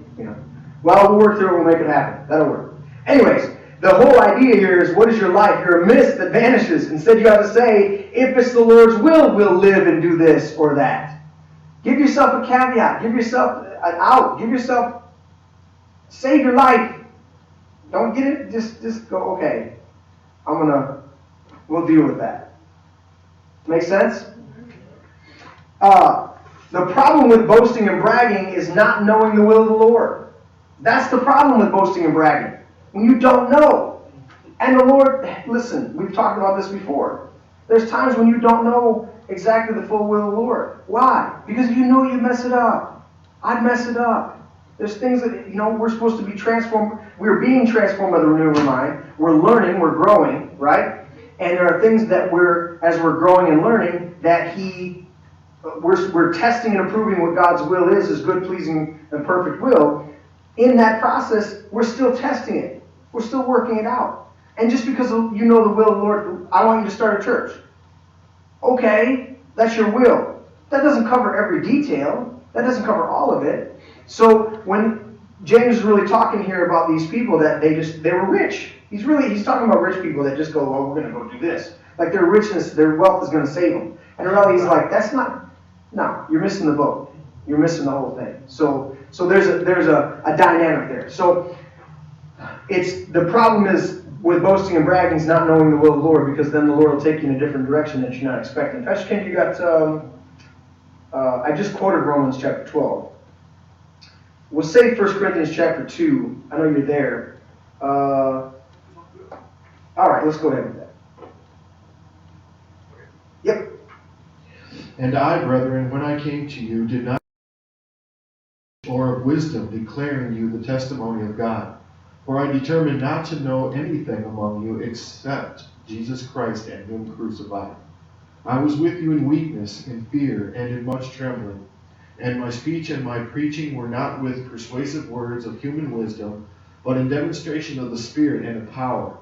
we'll work through it, we'll make it happen. That'll work. Anyways, the whole idea here is, what is your life? You're a mist that vanishes. Instead, you have to say, if it's the Lord's will, we'll live and do this or that. Give yourself a caveat. Give yourself an out. Save your life. Don't get it. Just go, okay, we'll deal with that. Make sense? The problem with boasting and bragging is not knowing the will of the Lord. That's the problem with boasting and bragging. When you don't know. And the Lord, listen, we've talked about this before. There's times when you don't know exactly the full will of the Lord. Why? Because you know you mess it up. I'd mess it up. There's things that, we're supposed to be transformed. We're being transformed by the renewal of our mind. We're learning, we're growing, right? And there are things that as we're growing and learning, that we're testing and approving what God's will is, His good, pleasing, and perfect will. In that process, we're still testing it. We're still working it out. And just because you know the will of the Lord, I want you to start a church. Okay, that's your will. That doesn't cover every detail. That doesn't cover all of it. So when James is really talking here about these people that they were rich. He's talking about rich people that just go, well, we're going to go do this. Like their richness, their wealth is going to save them. And in reality, he's like, no, you're missing the boat. You're missing the whole thing. So there's a dynamic there. So the problem is with boasting and bragging is not knowing the will of the Lord, because then the Lord will take you in a different direction that you're not expecting. Pastor Ken, you got, I just quoted Romans chapter 12. We'll say 1 Corinthians chapter 2. I know you're there. All right, let's go ahead with that. Yep. And I, brethren, when I came to you, did not or of wisdom, declaring you the testimony of God. For I determined not to know anything among you except Jesus Christ and Him crucified. I was with you in weakness, in fear, and in much trembling. And my speech and my preaching were not with persuasive words of human wisdom, but in demonstration of the Spirit and of power,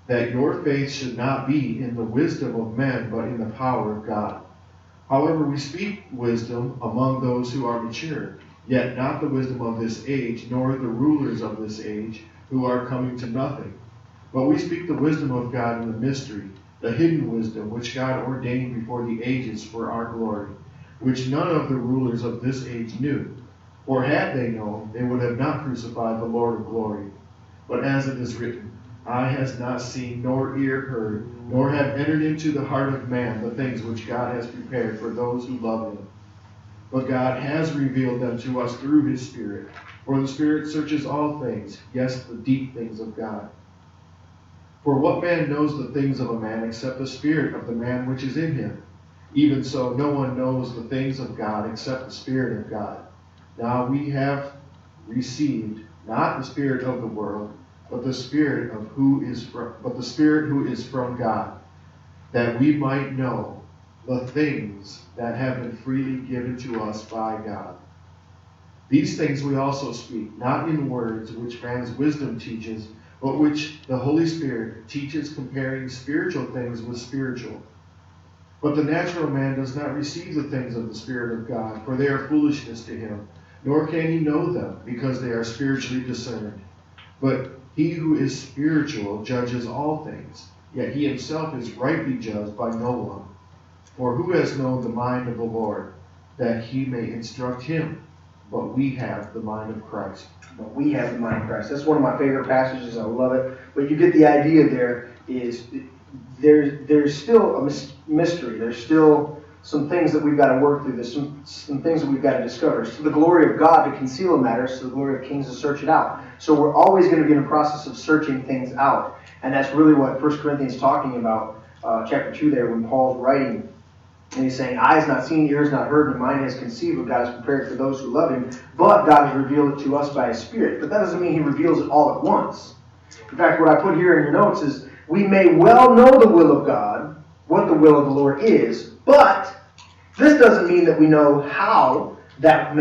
that your faith should not be in the wisdom of men, but in the power of God. However, we speak wisdom among those who are mature, yet not the wisdom of this age, nor the rulers of this age, who are coming to nothing. But we speak the wisdom of God in the mystery, the hidden wisdom which God ordained before the ages for our glory, which none of the rulers of this age knew. For had they known, they would have not crucified the Lord of glory. But as it is written, eye has not seen, nor ear heard, nor have entered into the heart of man the things which God has prepared for those who love Him. But God has revealed them to us through His Spirit. For the Spirit searches all things, yes, the deep things of God. For what man knows the things of a man except the spirit of the man which is in him? Even so, no one knows the things of God except the Spirit of God. Now we have received not the spirit of the world, but the Spirit who is from God, that we might know the things that have been freely given to us by God. These things we also speak, not in words which man's wisdom teaches, but which the Holy Spirit teaches, comparing spiritual things with spiritual. But the natural man does not receive the things of the Spirit of God, for they are foolishness to him, nor can he know them, because they are spiritually discerned. But he who is spiritual judges all things, yet he himself is rightly judged by no one. For who has known the mind of the Lord, that he may instruct him? But we have the mind of Christ. But we have the mind of Christ. That's one of my favorite passages. I love it. But you get the idea there is there's still a mystery. There's still some things that we've got to work through. There's some things that we've got to discover. It's to the glory of God to conceal a matter. It's to the glory of kings to search it out. So we're always going to be in the process of searching things out. And that's really what 1 Corinthians is talking about, chapter 2 there, when Paul's writing. And he's saying, eyes not seen, ears not heard, and mind has conceived what God has prepared for those who love Him. But God has revealed it to us by His Spirit. But that doesn't mean He reveals it all at once. In fact, what I put here in your notes is, we may well know the will of God, what the will of the Lord is, but this doesn't mean that we know how that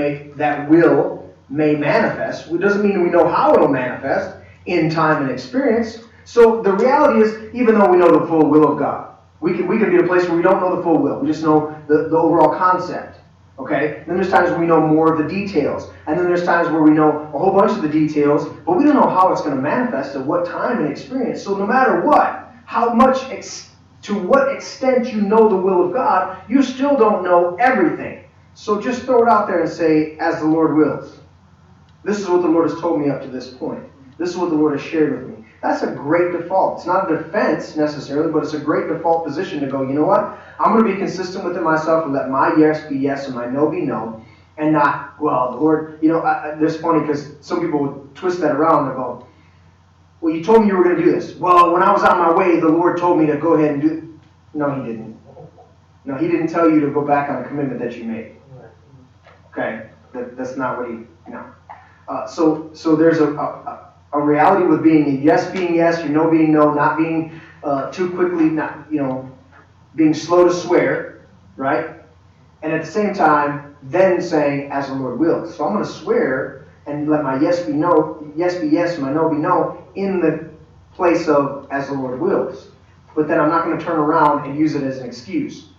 will may manifest. It doesn't mean we know how it will manifest in time and experience. So the reality is, even though we know the full will of God, we can be in a place where we don't know the full will. We just know the overall concept. Okay? And then there's times when we know more of the details. And then there's times where we know a whole bunch of the details, but we don't know how it's going to manifest at what time and experience. So no matter what, to what extent you know the will of God, you still don't know everything. So just throw it out there and say, as the Lord wills. This is what the Lord has told me up to this point. This is what the Lord has shared with me. That's a great default. It's not a defense necessarily, but it's a great default position to go, you know what? I'm going to be consistent within myself and let my yes be yes and my no be no. And not, well, the Lord, it's funny because some people would twist that around and go, well, you told me you were going to do this. Well, when I was on my way, the Lord told me to go ahead and do it. No, He didn't. No, He didn't tell you to go back on a commitment that you made. Okay? That's not what He, So there's a reality with being yes, your no being no, not being too quickly, not, being slow to swear, right? And at the same time, then saying, as the Lord wills. So I'm going to swear and let my yes be no, yes be yes, my no be no, in the place of as the Lord wills. But then I'm not going to turn around and use it as an excuse.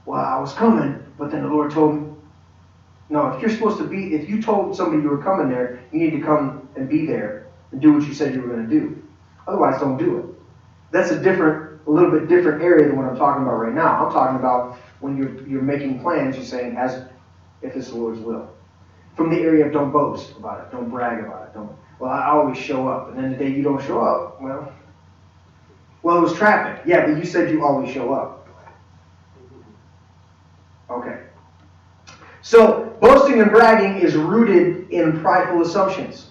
Well, I was coming, but then the Lord told me. No, if you told somebody you were coming there, you need to come and be there and do what you said you were going to do. Otherwise, don't do it. That's a little bit different area than what I'm talking about right now. I'm talking about when you're making plans, you're saying, as if it's the Lord's will. From the area of don't boast about it, don't brag about it, I always show up, and then the day you don't show up, well, it was traffic. Yeah, but you said you always show up. Okay. So, boasting and bragging is rooted in prideful assumptions.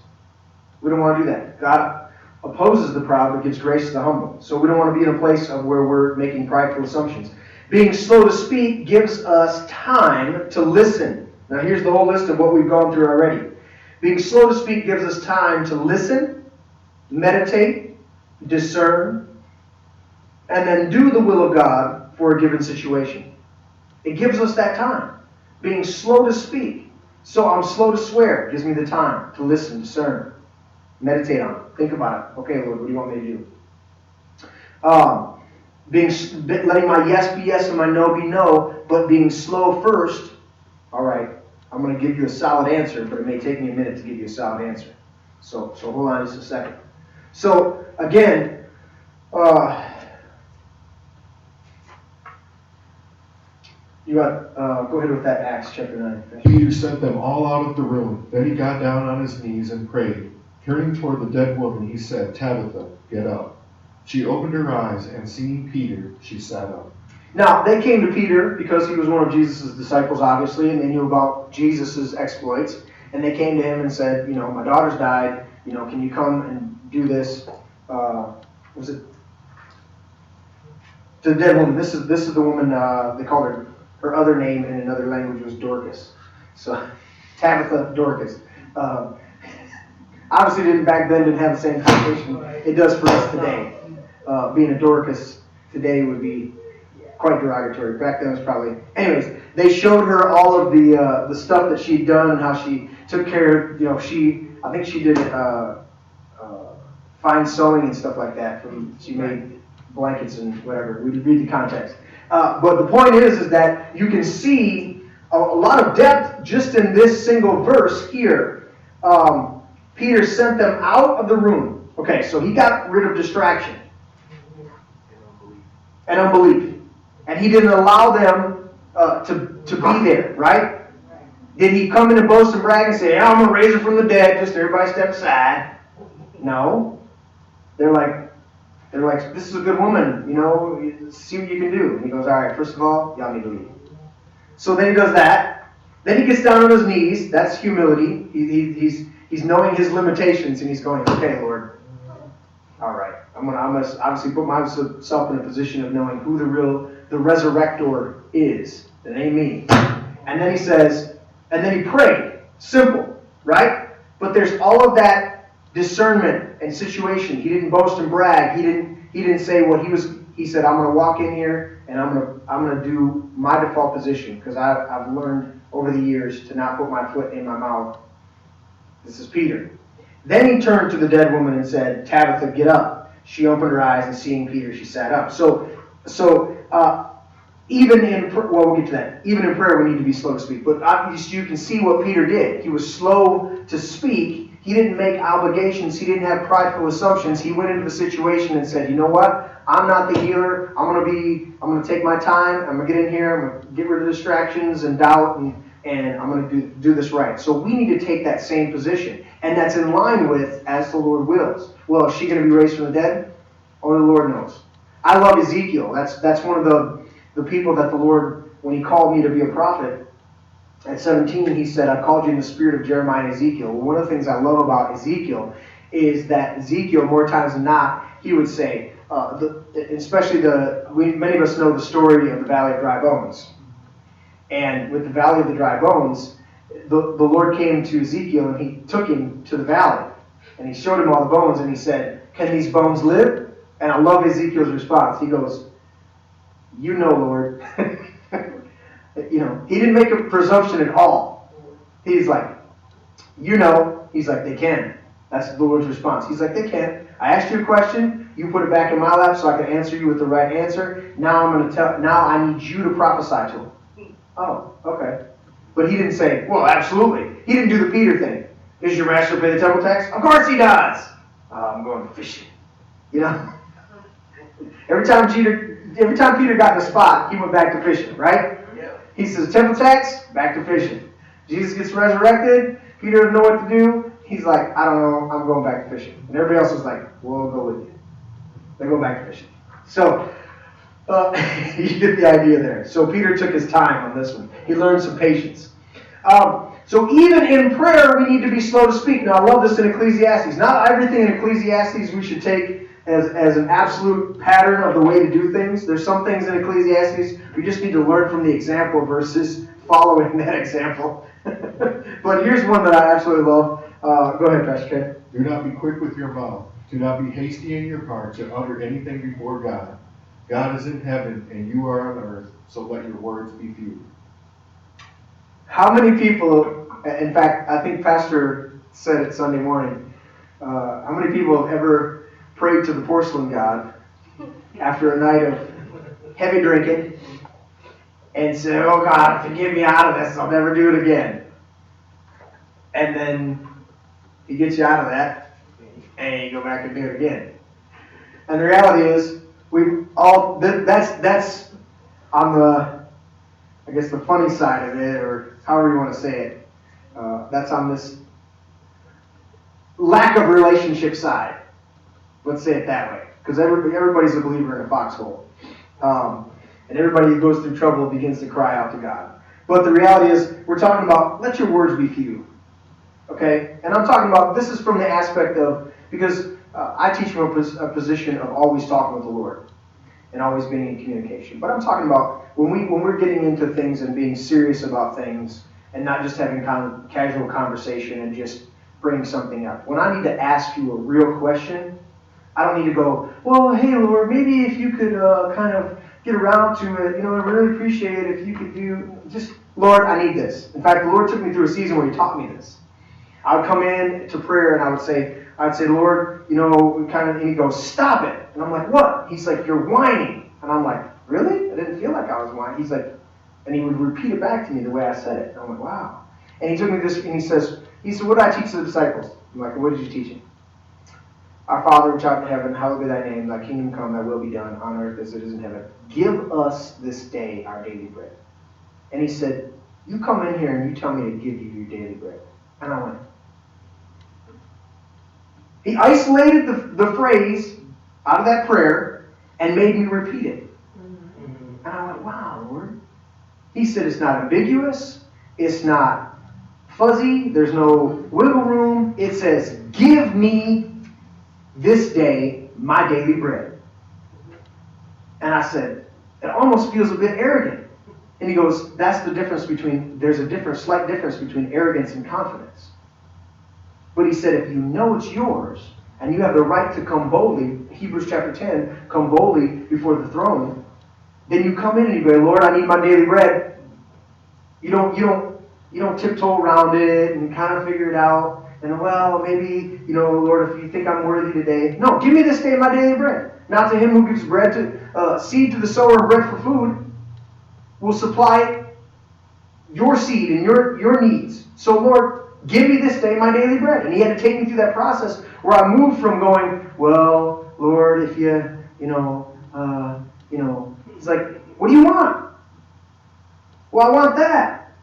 We don't want to do that. God opposes the proud but gives grace to the humble. So we don't want to be in a place of where we're making prideful assumptions. Being slow to speak gives us time to listen. Now here's the whole list of what we've gone through already. Being slow to speak gives us time to listen, meditate, discern, and then do the will of God for a given situation. It gives us that time. Being slow to speak. So I'm slow to swear. It gives me the time to listen, discern, meditate on it. Think about it. Okay, Lord, what do you want me to do? Letting my yes be yes and my no be no, but being slow first. All right, I'm going to give you a solid answer, but it may take me a minute to give you a solid answer. So hold on just a second. So again, you got go ahead with that Acts chapter 9. Peter sent them all out of the room. Then he got down on his knees and prayed. Turning toward the dead woman, he said, Tabitha, get up. She opened her eyes, and seeing Peter, she sat up. Now, they came to Peter because he was one of Jesus' disciples, obviously, and they knew about Jesus' exploits. And they came to him and said, my daughter's died. Can you come and do this? Was it to the dead woman? This is the woman. They called her other name in another language was Dorcas. So Tabitha Dorcas. Obviously, back then didn't have the same connotation it does for us today. Being a Dorcas today would be quite derogatory. Back then it was probably. Anyways, they showed her all of the stuff that she'd done and how she took care of. I think she did fine sewing and stuff like that. She made blankets and whatever. We read the context. But the point is that you can see a lot of depth just in this single verse here. Peter sent them out of the room. Okay, so he got rid of distraction and unbelief. And he didn't allow them to be there, right? Did he come in and boast and brag and say, I'm going to raise her from the dead, just everybody step aside? No. They're like, this is a good woman, see what you can do. And he goes, all right, first of all, y'all need to leave. So then he does that. Then he gets down on his knees. That's humility. He's knowing his limitations, and he's going, okay, Lord, all right. I'm gonna obviously put myself in a position of knowing who the resurrector is. It ain't me. And then he says, and then he prayed. Simple, right? But there's all of that discernment and situation. He didn't boast and brag. He didn't say what he was. He said, I'm gonna walk in here and I'm gonna do my default position, because I've learned over the years to not put my foot in my mouth. This is Peter. Then he turned to the dead woman and said, Tabitha, get up. She opened her eyes, and seeing Peter, she sat up. So even in we'll get to that. Even in prayer, we need to be slow to speak. But you can see what Peter did. He was slow to speak. He didn't make obligations. He didn't have prideful assumptions. He went into the situation and said, you know what? I'm not the healer. I'm going to take my time. I'm going to get in here. I'm going to get rid of distractions and doubt, and I'm going to do this right. So we need to take that same position. And that's in line with, as the Lord wills. Well, is she going to be raised from the dead? Only the Lord knows. I love Ezekiel. That's one of the people that the Lord, when he called me to be a prophet, at 17, he said, I called you in the spirit of Jeremiah and Ezekiel. Well, one of the things I love about Ezekiel is that Ezekiel, more times than not, he would say, many of us know the story of the Valley of Dry Bones. And with the Valley of the Dry Bones, the Lord came to Ezekiel and he took him to the valley. And he showed him all the bones and he said, can these bones live? And I love Ezekiel's response. He goes, you know, Lord. You know, he didn't make a presumption at all. He's like, you know. He's like, they can. That's the Lord's response. He's like, they can. I asked you a question. You put it back in my lap so I can answer you with the right answer. Now I need you to prophesy to him. Oh, okay. But he didn't say, well, absolutely. He didn't do the Peter thing. Does your master pay the temple tax? Of course he does. I'm going fishing. You know? Every time Peter got in a spot, he went back to fishing, right? Yeah. He says, temple tax, back to fishing. Jesus gets resurrected. Peter doesn't know what to do. He's like, I don't know, I'm going back to fishing. And everybody else was like, we'll go with you. They go back to fishing. So, you get the idea there. So Peter took his time on this one. He learned some patience. So even in prayer, we need to be slow to speak. Now, I love this in Ecclesiastes. Not everything in Ecclesiastes we should take as an absolute pattern of the way to do things. There's some things in Ecclesiastes we just need to learn from the example versus following that example. But here's one that I absolutely love. Go ahead, Pastor Ken. Do not be quick with your mouth. Do not be hasty in your heart to utter anything before God. God is in heaven and you are on earth, so let your words be few. How many people, in fact, I think Pastor said it Sunday morning, how many people have ever prayed to the porcelain god after a night of heavy drinking and said, oh God, forgive me out of this, I'll never do it again. And then he gets you out of that and you go back and do it again. And the reality is, that's on the, I guess, the funny side of it, or however you want to say it. That's on this lack of relationship side. Let's say it that way. Because everybody's a believer in a foxhole. And everybody who goes through trouble begins to cry out to God. But the reality is, we're talking about, let your words be few. Okay? And I'm talking about, this is from the aspect of, because I teach from a position of always talking with the Lord. And always being in communication. But I'm talking about when we're getting into things and being serious about things and not just having casual conversation and just bringing something up. When I need to ask you a real question, I don't need to go, well, hey, Lord, maybe if you could kind of get around to it, I really appreciate it if you could do, just, Lord, I need this. In fact, the Lord took me through a season where He taught me this. I would come in to prayer and I'd say, Lord, and He goes, stop it. And I'm like, what? He's like, you're whining. And I'm like, really? I didn't feel like I was whining. He's like, and He would repeat it back to me the way I said it. And I'm like, wow. And He took me this, and He said, what did I teach the disciples? I'm like, what did you teach them? Our Father which art in heaven, hallowed be thy name. Thy kingdom come, thy will be done on earth as it is in heaven. Give us this day our daily bread. And He said, you come in here and you tell me to give you your daily bread. And I went. He isolated the phrase out of that prayer and made me repeat it. And I went, wow, Lord. He said it's not ambiguous. It's not fuzzy. There's no wiggle room. It says, give me this day my daily bread. And I said, it almost feels a bit arrogant. And He goes, that's the difference there's a slight difference between arrogance and confidence. But He said, if you know it's yours, and you have the right to come boldly, Hebrews chapter 10, come boldly before the throne, then you come in and you go, Lord, I need my daily bread. You don't tiptoe around it and kind of figure it out. And well, maybe, Lord, if you think I'm worthy today. No, give me this day my daily bread. Not to him who gives bread to seed to the sower and bread for food will supply your seed and your needs. So Lord, give me this day my daily bread. And He had to take me through that process where I moved from going, well, Lord, if He's like, what do you want? Well, I want that.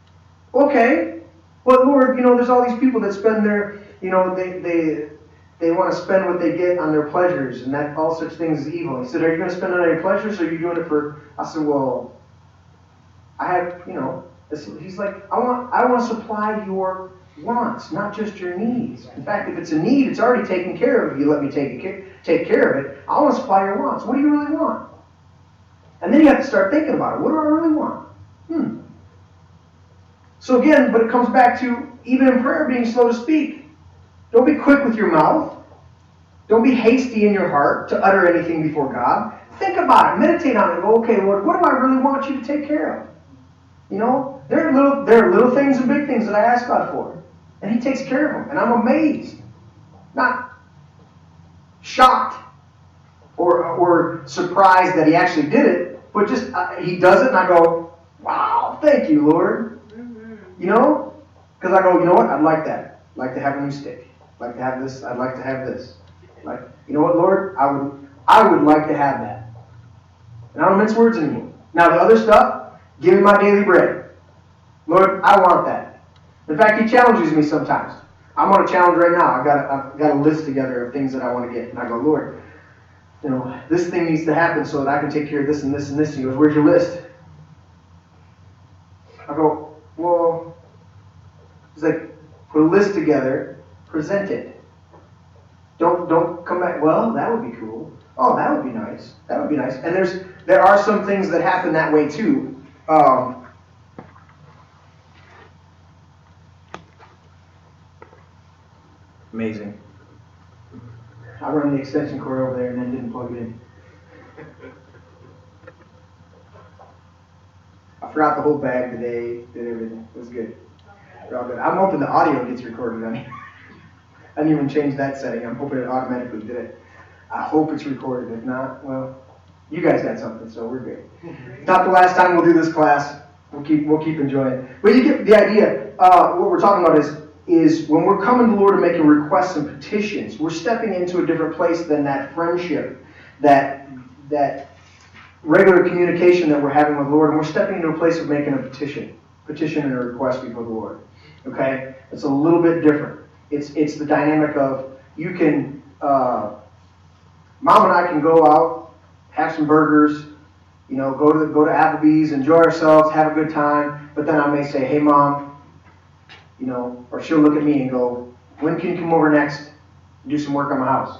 Okay. But Lord, there's all these people that spend their, they want to spend what they get on their pleasures, and that all such things is evil. He said, are you going to spend it on your pleasures, or are you doing it for, I said, well, I have, He's like, I want to supply your wants, not just your needs. In fact, if it's a need, it's already taken care of. If you let me take care of it, I want to supply your wants. What do you really want? And then you have to start thinking about it. What do I really want? So again, but it comes back to, even in prayer, being slow to speak. Don't be quick with your mouth. Don't be hasty in your heart to utter anything before God. Think about it. Meditate on it. And go, okay, Lord, what do I really want you to take care of? You know, there are little things and big things that I ask God for. And He takes care of them. And I'm amazed. Not shocked or surprised that He actually did it. But just, He does it and I go, wow, thank you, Lord. You know? Because I go, you know what? I'd like that. I'd like to have a new stick. I'd like to have this. I'd like to have this. Like, you know what, Lord? I would like to have that. And I don't mince words anymore. Now the other stuff, give me my daily bread. Lord, I want that. In fact, He challenges me sometimes. I'm on a challenge right now. I've got a list together of things that I want to get. And I go, Lord, you know, this thing needs to happen so that I can take care of this and this and this. He goes, where's your list? I go, well, He's like, put a list together, present it. Don't come back, well, that would be cool. Oh, that would be nice. That would be nice. And there are some things that happen that way too. Amazing. I run the extension cord over there and then didn't plug it in. I forgot the whole bag today, did everything. It was good. We're all good. I'm hoping the audio gets recorded on here. I didn't even change that setting. I'm hoping it automatically did it. I hope it's recorded. If not, well, you guys got something, so we're good. It's not the last time we'll do this class. We'll keep enjoying it. But you get the idea. What we're talking about is when we're coming to the Lord and making requests and petitions, we're stepping into a different place than that friendship, that regular communication that we're having with the Lord, and we're stepping into a place of making a petition and a request before the Lord. Okay? It's a little bit different. It's the dynamic of you can, Mom and I can go out, have some burgers, you know, go to Applebee's, enjoy ourselves, have a good time. But then I may say, hey, Mom, you know, or she'll look at me and go, when can you come over next and do some work on my house?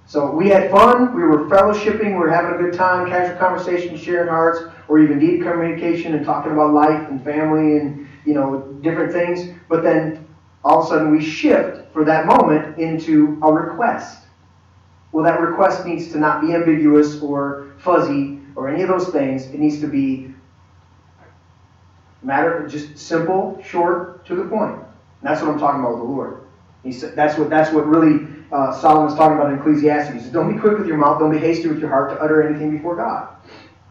So we had fun, we were fellowshipping, we were having a good time, casual conversation, sharing hearts, or even deep communication and talking about life and family and, you know, different things. But then all of a sudden we shift for that moment into a request. Well, that request needs to not be ambiguous or fuzzy or any of those things. It needs to be just simple, short, to the point. And that's what I'm talking about with the Lord. He said that's what really Solomon's talking about in Ecclesiastes. He says, don't be quick with your mouth, don't be hasty with your heart to utter anything before God.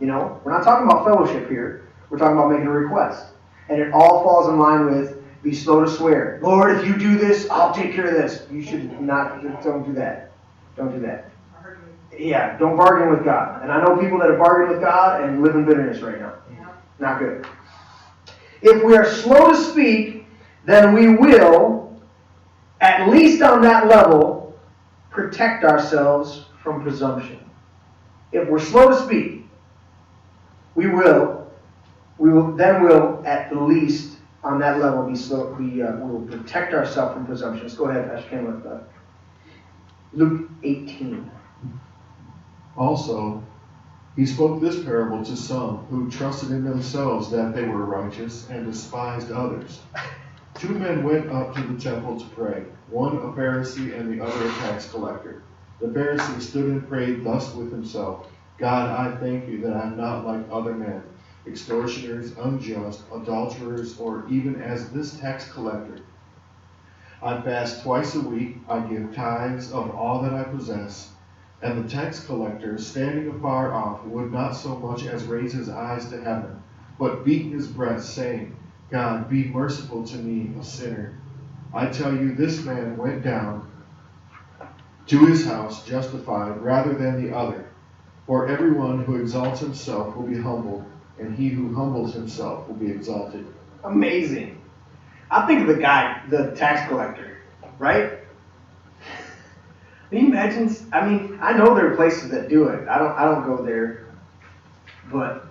You know, we're not talking about fellowship here. We're talking about making a request. And it all falls in line with be slow to swear. Lord, if you do this, I'll take care of this. You should not, don't do that. Don't do that. Yeah, don't bargain with God. And I know people that have bargained with God and live in bitterness right now. Not good. If we are slow to speak, then we will, at least on that level, protect ourselves from presumption. If we're slow to speak, we will at least on that level be slow. We will protect ourselves from presumption. Let's go ahead, Pastor Ken, with Luke 18. Also, He spoke this parable to some who trusted in themselves that they were righteous and despised others. 2 men went up to the temple to pray, one a Pharisee and the other a tax collector. The Pharisee stood and prayed thus with himself, God, I thank you that I am not like other men, extortioners, unjust, adulterers, or even as this tax collector. I fast twice a week, I give tithes of all that I possess. And the tax collector, standing afar off, would not so much as raise his eyes to heaven, but beat his breast, saying, God, be merciful to me, a sinner. I tell you, this man went down to his house justified rather than the other. For everyone who exalts himself will be humbled, and he who humbles himself will be exalted. Amazing. I think of the guy, the tax collector, right? Can you imagine? I mean, I know there are places that do it. I don't go there. But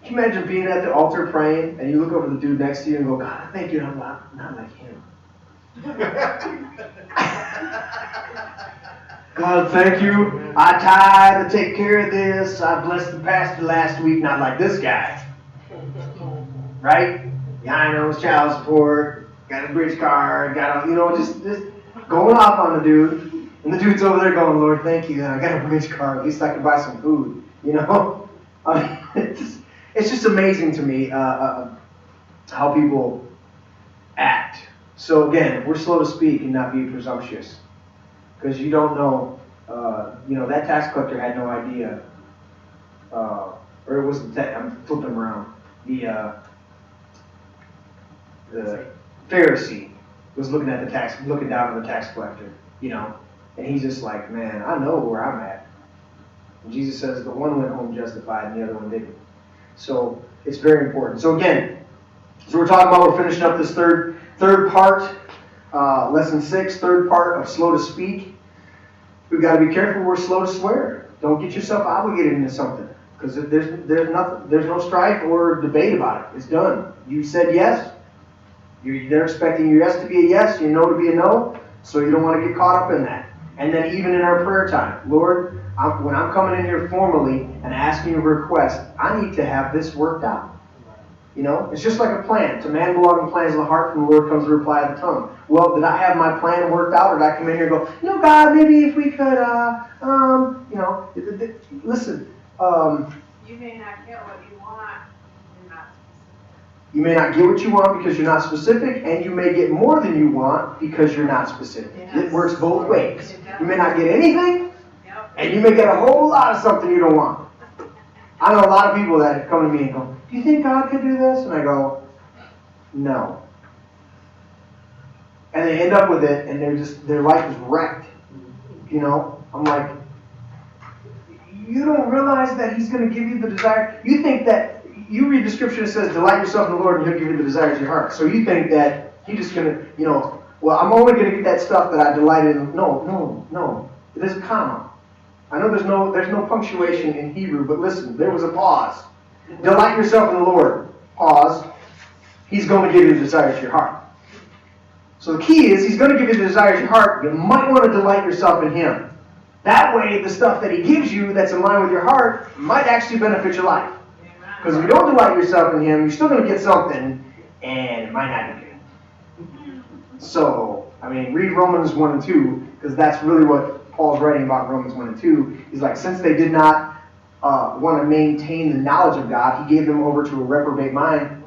can you imagine being at the altar praying and you look over the dude next to you and go, God, I thank you I'm not like him. God, thank you. I tithe to take care of this. I blessed the pastor last week, not like this guy. Right? Behind on his child support, got a bridge card, just going off on the dude. And the dude's over there going, Lord, thank you. I got a bridge card. At least I can buy some food. You know? I mean, it's just amazing to me how people act. So again, we're slow to speak and not be presumptuous. Because you don't know, that tax collector had no idea, or it was I'm flipping them around. The Pharisee was looking down on the tax collector, and he's just like, man, I know where I'm at. And Jesus says the one went home justified and the other one didn't. So it's very important. So again, we're finishing up this third part, lesson 6, third part of slow to speak. We've got to be careful we're slow to swear. Don't get yourself obligated into something. Because there's no strife or debate about it. It's done. You said yes. They're expecting your yes to be a yes, your no to be a no. So you don't want to get caught up in that. And then even in our prayer time, Lord, when I'm coming in here formally and asking a request, I need to have this worked out. It's just like a plan. To man belong the plans of the heart, from the Lord comes the reply of the tongue. Well, did I have my plan worked out, or did I come in here and go, God, maybe if we could, listen. You may not get what you want. You're not specific. You may not get what you want because you're not specific, and you may get more than you want because you're not specific. Yes. It works both ways. It does. You may not get anything, Yep. and you may get a whole lot of something you don't want. I know a lot of people that come to me and go, do you think God could do this? And I go, no. And they end up with it, and their life is wrecked. I'm like, you don't realize that He's going to give you the desire. You think that, you read the scripture that says, delight yourself in the Lord and He'll give you the desires of your heart. So you think that He's just going to, well, I'm only going to get that stuff that I delight in. No. There's a comma. I know there's no punctuation in Hebrew, but listen, there was a pause. Delight yourself in the Lord. Pause. He's going to give you the desires of your heart. So the key is, He's going to give you the desires of your heart. You might want to delight yourself in Him. That way, the stuff that He gives you that's in line with your heart might actually benefit your life. Because if you don't delight yourself in Him, you're still going to get something, and it might not be good. So, read Romans 1 and 2, because that's really what Paul's writing about in Romans 1 and 2. He's like, since they did not want to maintain the knowledge of God, He gave them over to a reprobate mind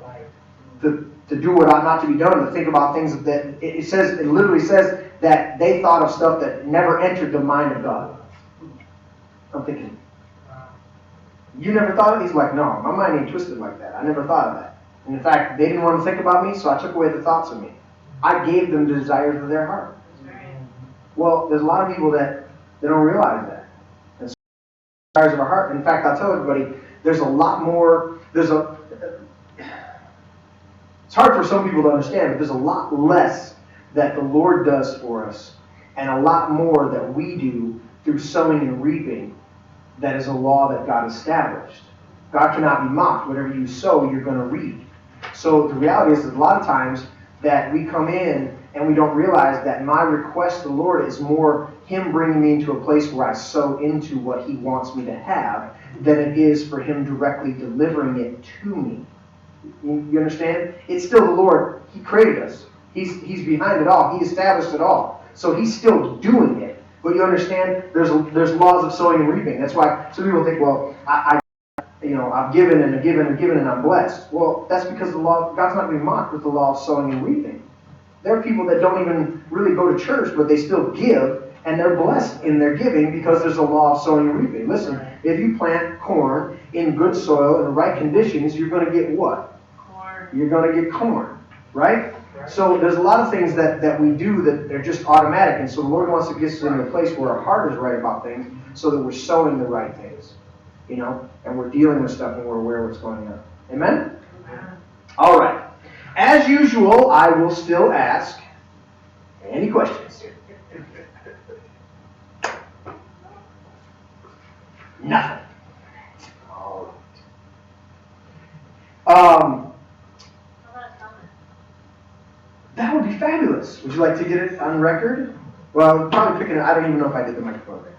to do what ought not to be done, to think about things that, it literally says that they thought of stuff that never entered the mind of God. I'm thinking, you never thought of it? He's like, no, my mind ain't twisted like that. I never thought of that. And in fact, they didn't want to think about me, so I took away the thoughts of me. I gave them the desires of their heart. Well, there's a lot of people that they don't realize that. And so, desires of our heart. In fact, I'll tell everybody, there's a lot more. It's hard for some people to understand, but there's a lot less that the Lord does for us, and a lot more that we do through sowing and reaping. That is a law that God established. God cannot be mocked. Whatever you sow, you're going to reap. So the reality is that a lot of times that we come in and we don't realize that my request to the Lord is more Him bringing me into a place where I sow into what He wants me to have than it is for Him directly delivering it to me. You understand? It's still the Lord. He created us. He's behind it all. He established it all. So He's still doing it. But you understand, there's laws of sowing and reaping. That's why some people think, well, I've given and I've given and given and I'm blessed. Well, that's because the law, God's not being mocked with the law of sowing and reaping. There are people that don't even really go to church, but they still give, and they're blessed in their giving because there's a law of sowing and reaping. Listen, if you plant corn in good soil in the right conditions, you're going to get what? Corn. You're going to get corn, right? So there's a lot of things that we do that they're just automatic, and so the Lord wants to get us into a place where our heart is right about things so that we're sowing the right things, and we're dealing with stuff and we're aware of what's going on. Amen? Amen. All right. As usual, I will still ask any questions. Nothing. All right. That would be fabulous. Would you like to get it on record? Well, probably picking it. I don't even know if I did the microphone thing.